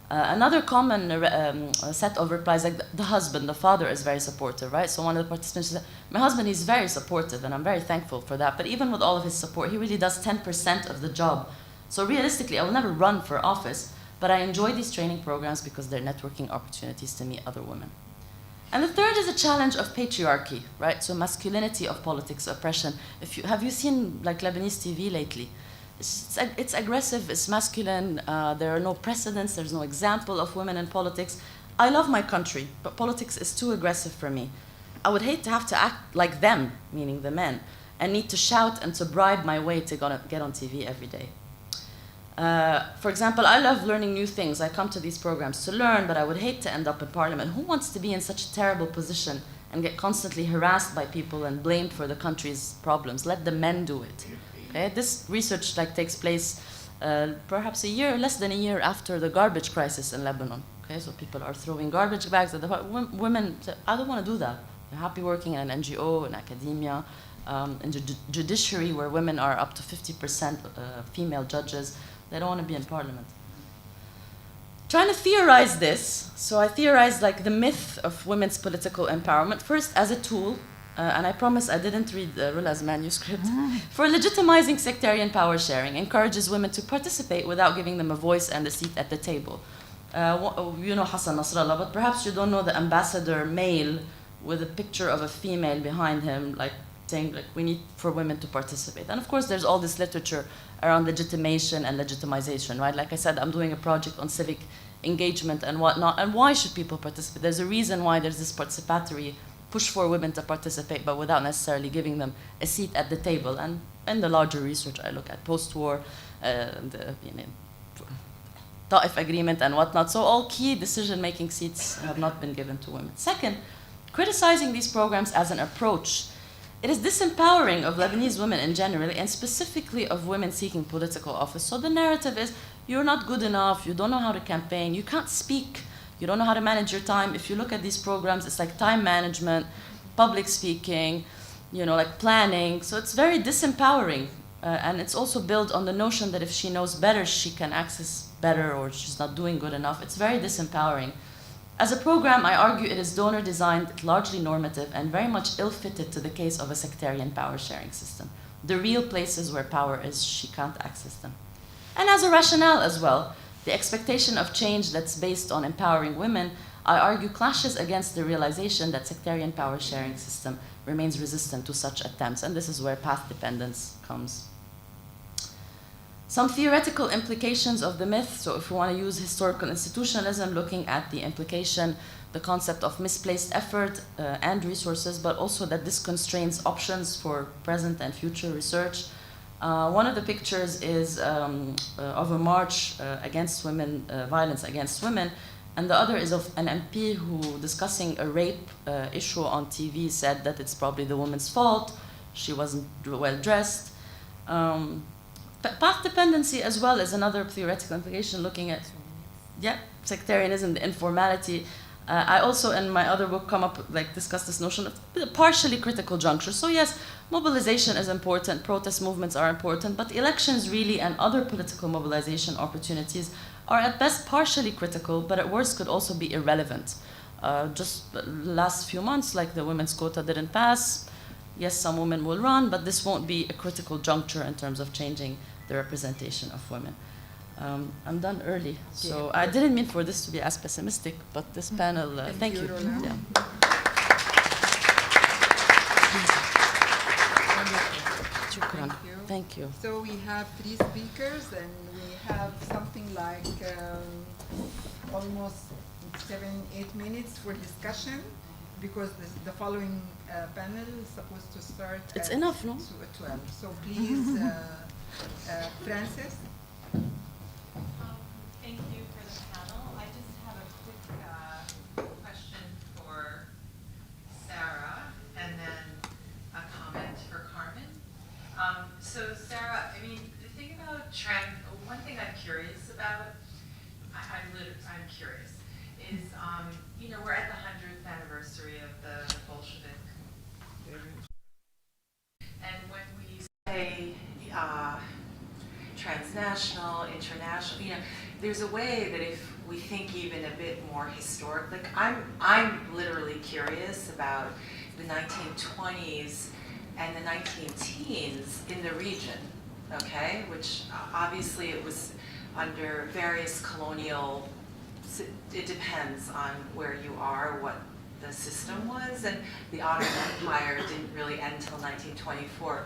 Another common set of replies, like the husband, the father is very supportive, right? So one of the participants said, my husband, he's very supportive, and I'm very thankful for that. But even with all of his support, he really does 10% of the job. So realistically, I will never run for office, but I enjoy these training programs because they're networking opportunities to meet other women. And the third is a challenge of patriarchy, right? So masculinity of politics, oppression. Have you seen like Lebanese TV lately? It's aggressive, it's masculine, there are no precedents, there's no example of women in politics. I love my country, but politics is too aggressive for me. I would hate to have to act like them, meaning the men, and need to shout and to bribe my way to get on TV every day. For example, I love learning new things. I come to these programs to learn, but I would hate to end up in parliament. Who wants to be in such a terrible position and get constantly harassed by people and blamed for the country's problems? Let the men do it. Okay? This research takes place perhaps less than a year after the garbage crisis in Lebanon. Okay? So people are throwing garbage bags at the women. Say, I don't want to do that. I'm happy working in an NGO, in academia, in the judiciary, where women are up to 50% female judges. They don't want to be in parliament. Trying to theorize this, so I theorized the myth of women's political empowerment, first as a tool, and I promise I didn't read Rula's manuscript, for legitimizing sectarian power sharing, encourages women to participate without giving them a voice and a seat at the table. You know Hassan Nasrallah, but perhaps you don't know the ambassador male with a picture of a female behind him, saying we need for women to participate. And of course there's all this literature around legitimation and legitimization, right? Like I said, I'm doing a project on civic engagement and whatnot, and why should people participate? There's a reason why there's this participatory push for women to participate, but without necessarily giving them a seat at the table. And in the larger research, I look at post-war, the Ta'if agreement and whatnot. So all key decision-making seats have not been given to women. Second, criticizing these programs as an approach. It is disempowering of Lebanese women in general, and specifically of women seeking political office. So the narrative is, you're not good enough, you don't know how to campaign, you can't speak, you don't know how to manage your time. If you look at these programs, it's like time management, public speaking, planning. So it's very disempowering. And it's also built on the notion that if she knows better, she can access better, or she's not doing good enough. It's very disempowering. As a program, I argue it is donor-designed, largely normative, and very much ill-fitted to the case of a sectarian power-sharing system. The real places where power is, she can't access them. And as a rationale as well, the expectation of change that's based on empowering women, I argue clashes against the realization that sectarian power-sharing system remains resistant to such attempts, and this is where path dependence comes. Some theoretical implications of the myth. So if we want to use historical institutionalism, looking at the implication, the concept of misplaced effort and resources, but also that this constrains options for present and future research. One of the pictures is of a march against women, violence against women, and the other is of an MP who, discussing a rape issue on TV, said that it's probably the woman's fault, she wasn't well dressed. Path dependency as well is another theoretical implication, looking at sectarianism, the informality. I also, in my other book, discuss this notion of partially critical juncture. So yes, mobilization is important, protest movements are important, but elections really and other political mobilization opportunities are at best partially critical, but at worst could also be irrelevant. Just the last few months, the women's quota didn't pass. Yes, some women will run, but this won't be a critical juncture in terms of changing the representation of women. I'm done early, so I didn't mean for this to be as pessimistic, but this panel, thank you. Yeah. Thank you. So we have 3 speakers, and we have something like almost 7-8 minutes for discussion, because the following panel is supposed to start it's at enough, no? 12. So please, Frances. Thank you for the panel. I just have a quick question for Sarah, and then a comment for Carmen. So Sarah, the thing about one thing I'm curious about, I'm curious, is we're at the 100th anniversary of the Bolshevik. And when we say transnational, international, there's a way that if we think even a bit more historic, I'm literally curious about the 1920s and the 19-teens in the region, okay? Which obviously it was under various colonial, it depends on where you are, what the system was, and the Ottoman Empire didn't really end until 1924.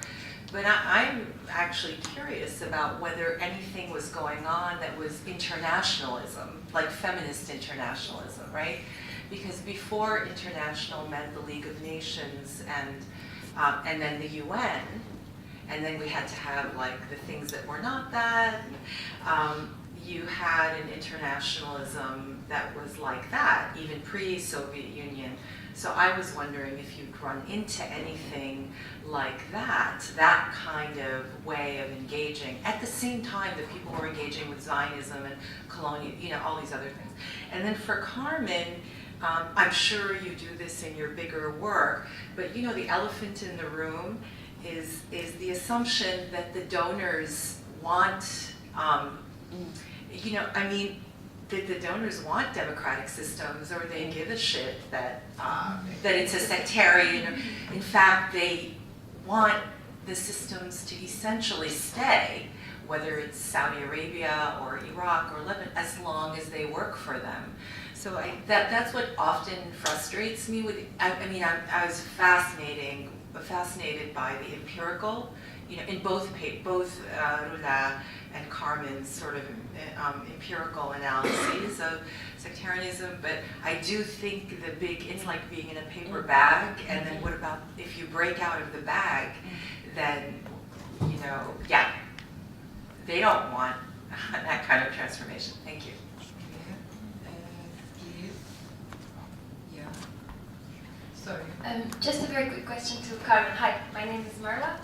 But I'm actually curious about whether anything was going on that was internationalism, like feminist internationalism, right? because before international meant the League of Nations and then the UN, and then we had to have like the things that were not that. You had an internationalism that was like that, even pre-Soviet Union. So I was wondering if you'd run into anything like that kind of way of engaging, at the same time that people were engaging with Zionism and colonial, all these other things. And then for Carmen, I'm sure you do this in your bigger work, but the elephant in the room is the assumption that the donors want, that the donors want democratic systems, or they give a shit that it's a sectarian. In fact, they want the systems to essentially stay, whether it's Saudi Arabia or Iraq or Lebanon, as long as they work for them. So that's what often frustrates me. I was fascinated by the empirical, in both Rula and Carmen's sort of empirical analyses of sectarianism, but I do think it's like being in a paper bag, and then what about if you break out of the bag, then, they don't want that kind of transformation. Thank you. Yeah. Sorry. Just a very quick question to Carmen. Hi, my name is Marla.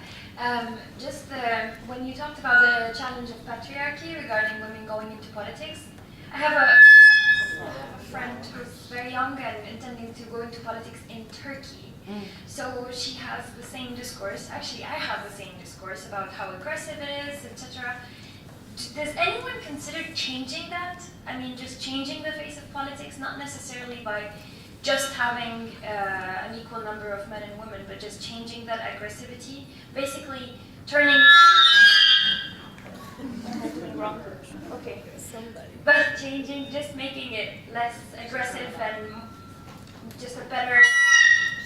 When you talked about the challenge of patriarchy regarding women going into politics, I have a friend who's very young and intending to go into politics in Turkey. So she has the same discourse. Actually, I have the same discourse about how aggressive it is, etc. Does anyone consider changing that? I mean, just changing the face of politics, not necessarily by just having an equal number of men and women, but just changing that aggressivity, basically turning. Wrong. Okay. But changing, just making it less aggressive and just a better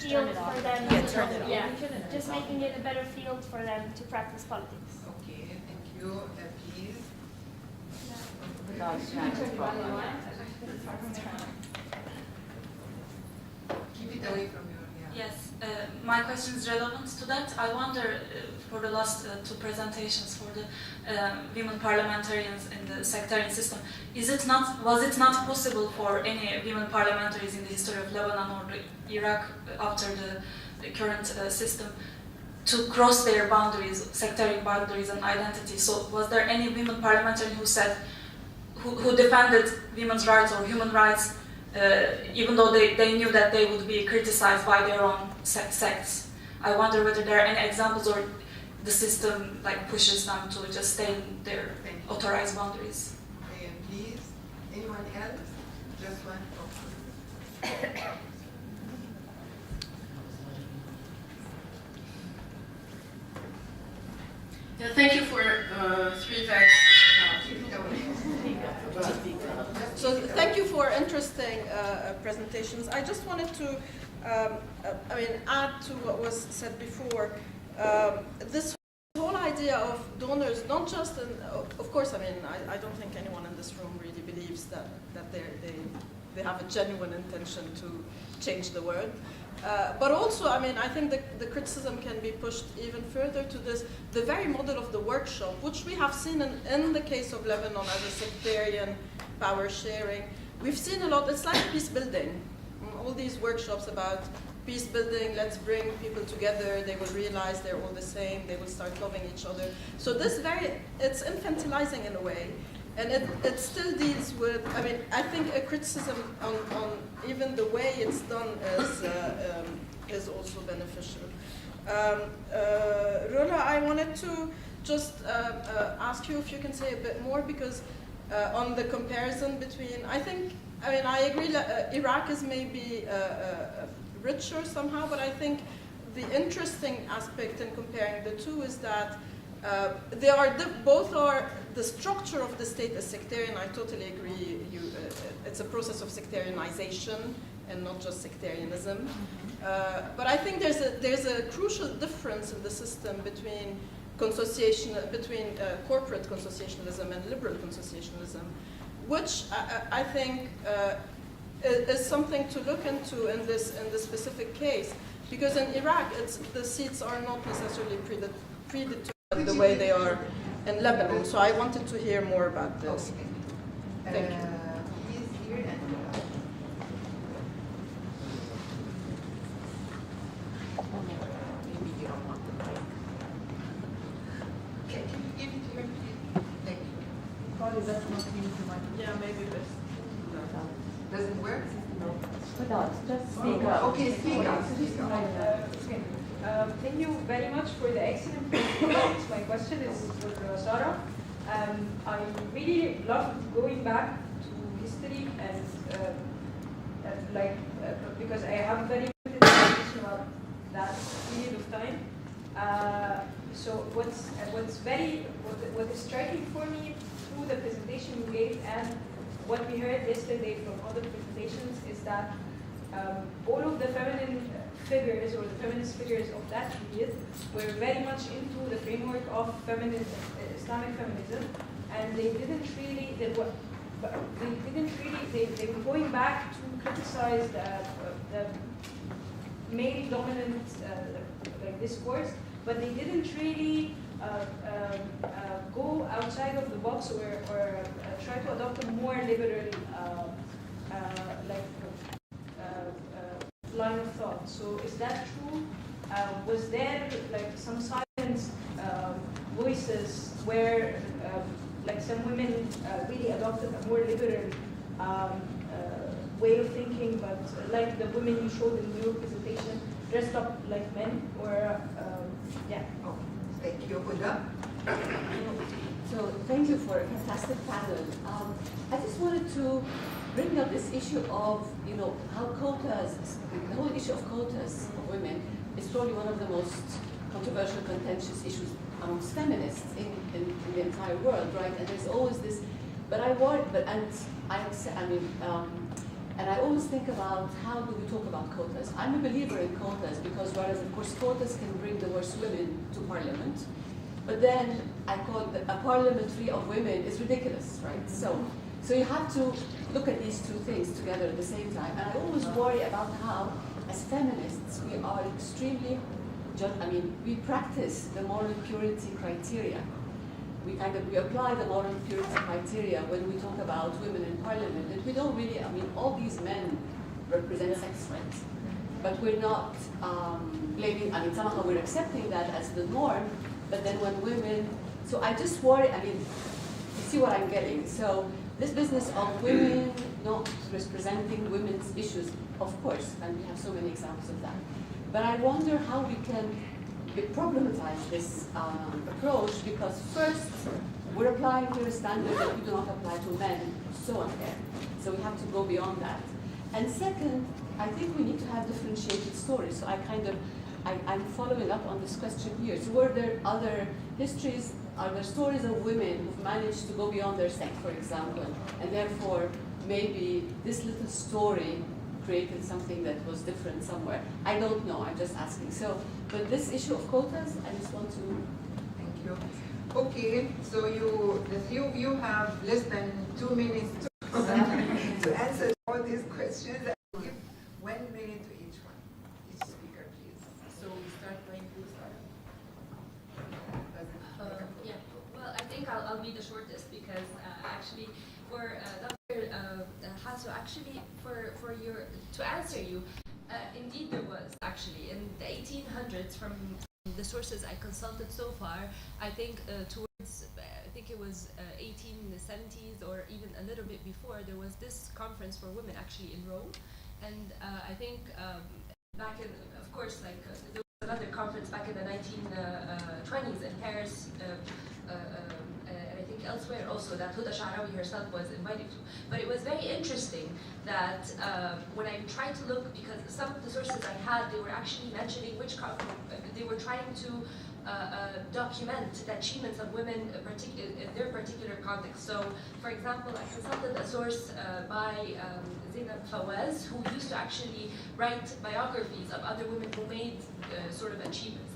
field for them. Yeah, just making it a better field for them to practice politics. Okay, thank you. Please. Keep it away from your. Yeah. Yes, my question is relevant to that. I wonder, for the last two presentations for the women parliamentarians in the sectarian system, was it not possible for any women parliamentaries in the history of Lebanon or Iraq after the current system to cross their boundaries, sectarian boundaries and identity? So was there any women parliamentarian who defended women's rights or human rights, even though they knew that they would be criticized by their own sects? I wonder whether there are any examples, or the system pushes them to just stay in their authorized boundaries. Okay, and please, anyone else? Just one. Yeah, thank you for three very. So thank you for interesting presentations. I just wanted to, add to what was said before. This whole idea of donors, not just, of course, I don't think anyone in this room really believes that they have a genuine intention to change the world. But also, I think the criticism can be pushed even further to the very model of the workshop, which we have seen in the case of Lebanon as a sectarian power sharing. We've seen a lot, it's like peace building. All these workshops about peace building, let's bring people together, they will realize they're all the same, they will start loving each other. So it's infantilizing in a way. And it still deals with, I think a criticism on even the way it's done is also beneficial. Rula, I wanted to just ask you if you can say a bit more, because on the comparison between, I agree that Iraq is maybe richer somehow, but I think the interesting aspect in comparing the two is that both are the structure of the state is sectarian. I totally agree. It's a process of sectarianization and not just sectarianism. But I think there's a crucial difference in the system between corporate consociationalism and liberal consociationalism, which I think is something to look into in this specific case, because in Iraq, the seats are not necessarily predetermined the way they are in Lebanon. So I wanted to hear more about this. Okay. Thank you. He's here and maybe you don't want the mic. Okay, can you give it to him, please? Thank you. Probably that's not using the mic. Yeah, maybe this. Doesn't work? Just speak up. Okay, speak up. Speak up. Thank you very much for the excellent presentations. My question is for Sarah. I really loved going back to history and because I have very limited information about that period of time. So what is striking for me through the presentation you gave and what we heard yesterday from other presentations is that all of the feminine figures or the feminist figures of that period were very much into the framework of Islamic feminism, and they were going back to criticize the male dominant discourse, but they didn't really go outside of the box or try to adopt a more liberal line of thought. So is that true? Was there some silent voices where some women really adopted a more liberal way of thinking, but like the women you showed in your presentation, dressed up like men, or yeah. Oh, thank you. Huda. So thank you for a fantastic panel. I just wanted to bring up this issue of, how quotas, the whole issue of quotas of women is probably one of the most controversial, contentious issues amongst feminists in the entire world, right? And there's always this, and I always think about how do we talk about quotas. I'm a believer in quotas because whereas of course quotas can bring the worst women to parliament, but then I call a parliament free of women is ridiculous, right? So you have to look at these two things together at the same time. And I always worry about how, as feminists, we are extremely, we practice the moral purity criteria. We apply the moral purity criteria when we talk about women in parliament. And we don't really, all these men represent sex, right? But we're not blaming, somehow we're accepting that as the norm. But then when women, so I just worry, you see what I'm getting. So this business of women not representing women's issues, of course, and we have so many examples of that. But I wonder how we can problematize this approach, because first, we're applying to a standard that we do not apply to men, so unfair. So we have to go beyond that. And second, I think we need to have differentiated stories. So I'm following up on this question here. So were there other histories? Are there stories of women who've managed to go beyond their sex, for example, and therefore maybe this little story created something that was different somewhere? I don't know, I'm just asking. So, but this issue of quotas, I just want to... Thank you. Okay, so the three of you have less than 2 minutes to answer all these questions. I'll give 1 minute to each one. Each speaker, please. So we start going to Yeah, well, I think I'll be the shortest because actually for Dr. Hasso, actually to answer you, indeed there was actually in the 1800s from the sources I consulted so far, I think it was 1870s or even a little bit before, there was this conference for women actually in Rome, and I think back in, of course, there was another conference back in the 1920s in Paris, and I think elsewhere also that Huda Sha'rawi herself was invited to. But it was very interesting that when I tried to look, because some of the sources I had, they were actually mentioning they were trying to document the achievements of women in their particular context. So, for example, I consulted a source by Zainab Fawaz, who used to actually write biographies of other women who made sort of achievements.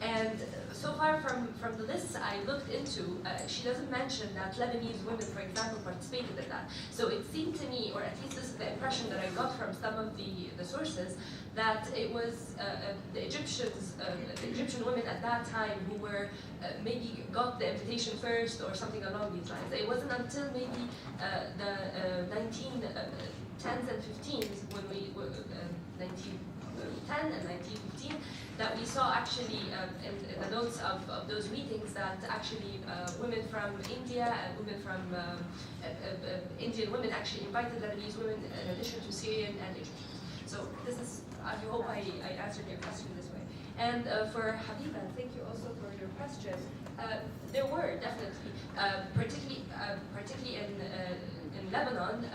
And so far from the lists I looked into, she doesn't mention that Lebanese women, for example, participated in that. So it seemed to me, or at least this is the impression that I got from some of the sources that it was the Egyptian women at that time who were maybe got the invitation first or something along these lines. It wasn't until maybe the 1910s and 15s, when we were 1910 and 1915, that we saw actually in the notes of those meetings that actually women from India and women from Indian women actually invited Lebanese women in addition to Syrian and Egyptians. So this is, I hope I answered your question this way. And for Habiba, thank you also for your question. There were definitely, particularly in Lebanon,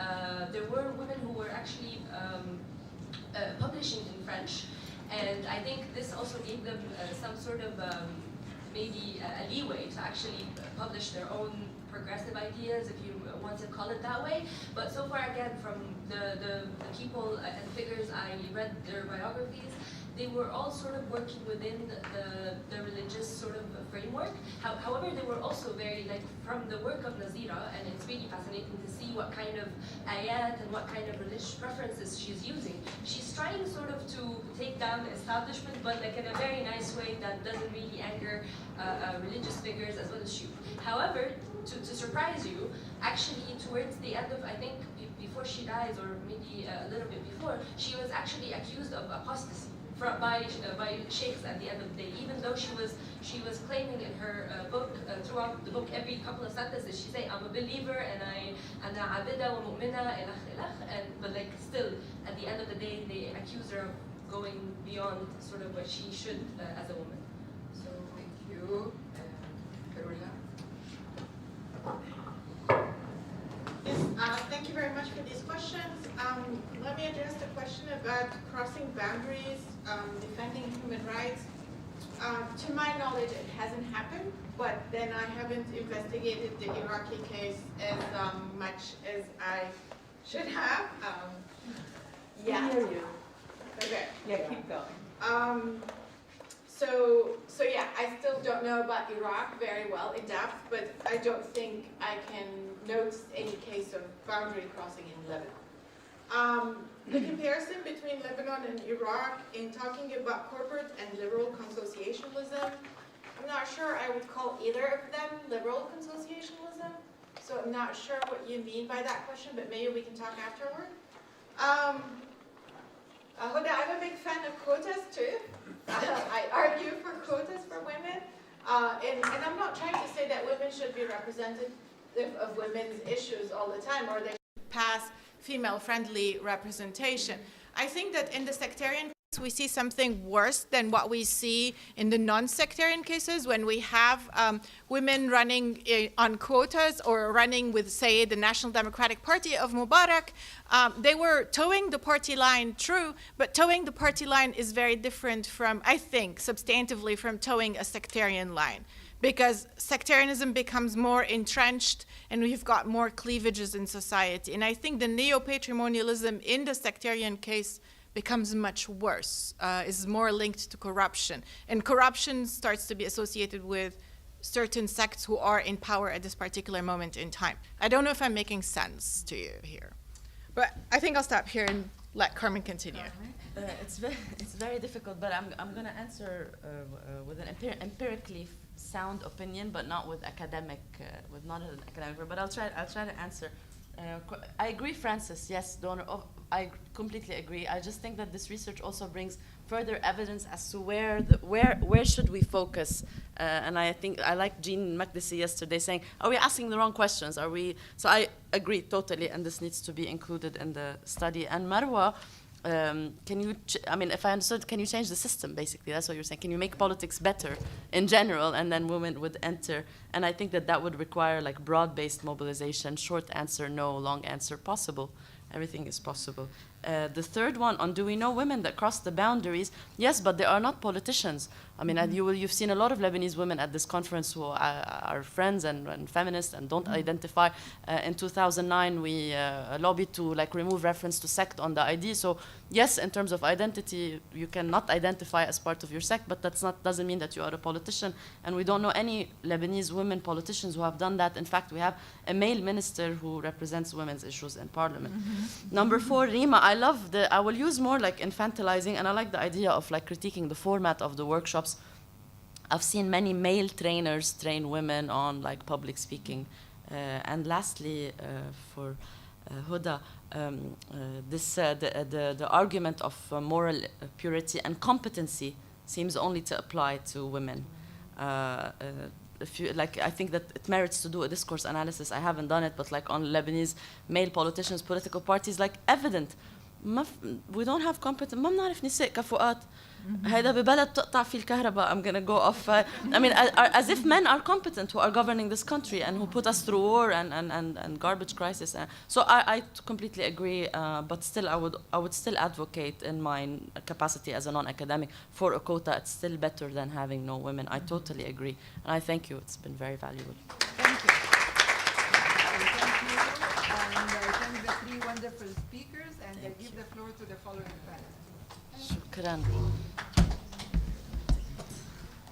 there were women who were actually publishing in French. And I think this also gave them some sort of maybe a leeway to actually publish their own progressive ideas, if you want to call it that way. But so far, again, from the people and figures I read their biographies, they were all sort of working within the religious sort of framework. However, they were also very, like, from the work of Nazira, and it's really fascinating to see what kind of ayat and what kind of religious preferences she's using. She's trying sort of to take down the establishment, but like in a very nice way that doesn't really anger religious figures as well as she. However, to surprise you, actually towards the end of, I think, before she dies, or maybe a little bit before, she was actually accused of apostasy by sheikhs at the end of the day, even though she was claiming in her book, throughout the book, every couple of sentences, she say, I'm a believer, and I'm abida wa mu'mina, but like still, at the end of the day, they accuse her of going beyond sort of what she should as a woman. So thank you, Carola. Yes, thank you very much for these questions. Let me address the question about crossing boundaries, defending human rights. To my knowledge, it hasn't happened, but then I haven't investigated the Iraqi case as much as I should have. Yeah. I hear you. Okay. Yeah, keep going. So yeah, I still don't know about Iraq very well in depth, but I don't think I can note any case of boundary crossing in Lebanon. The comparison between Lebanon and Iraq in talking about corporate and liberal consociationalism, I'm not sure I would call either of them liberal consociationalism, so I'm not sure what you mean by that question, but maybe we can talk afterward. Huda, I'm a big fan of quotas too. I argue for quotas for women, and I'm not trying to say that women should be representative of women's issues all the time, or they should pass female-friendly representation. I think that in the sectarian case, we see something worse than what we see in the non-sectarian cases when we have women running on quotas or running with, say, the National Democratic Party of Mubarak. They were towing the party line, true, but towing the party line is very different from, I think, substantively from towing a sectarian line, because sectarianism becomes more entrenched and we've got more cleavages in society. And I think the neo-patrimonialism in the sectarian case becomes much worse, is more linked to corruption. And corruption starts to be associated with certain sects who are in power at this particular moment in time. I don't know if I'm making sense to you here. But I think I'll stop here and let Carmen continue. It's very difficult, but I'm going to answer with an empirically sound opinion, but not with academic, not an academic. But I'll try to answer. I agree, Francis. Yes, donor. I completely agree. I just think that this research also brings further evidence as to where should we focus. And I think I like Jean Makdisi yesterday saying, are we asking the wrong questions? Are we? So I agree totally, and this needs to be included in the study. And Marwa, can you? I mean, if I understood, can you change the system? Basically, that's what you're saying. Can you make politics better in general, and then women would enter? And I think that would require like broad-based mobilization. Short answer, no. Long answer, possible. Everything is possible. The third one on, do we know women that cross the boundaries? Yes, but they are not politicians. I mean, you've seen a lot of Lebanese women at this conference who are friends and feminists and don't identify. In 2009, we lobbied to remove reference to sect on the ID. So yes, in terms of identity, you cannot identify as part of your sect, but doesn't mean that you are a politician. And we don't know any Lebanese women politicians who have done that. In fact, we have a male minister who represents women's issues in parliament. Number 4, Rima, I I will use more like infantilizing, and I like the idea of like critiquing the format of the workshops. I've seen many male trainers train women on like public speaking. And lastly, for Huda, the argument of moral purity and competency seems only to apply to women. I think that it merits to do a discourse analysis. I haven't done it, but like on Lebanese male politicians, political parties, like evident. We don't have competent. ما بنعرف نساء كفؤات. هذا ببلد تقطع فيه الكهرباء. I'm gonna go off. I mean, as if men are competent who are governing this country and who put us through war and garbage crisis. So I completely agree. But still, I would still advocate in my capacity as a non-academic for a quota. It's still better than having no women. I totally agree, and I thank you. It's been very valuable. Thank you. And I thank the three wonderful speakers, and I give the floor to the following panel. شكراً.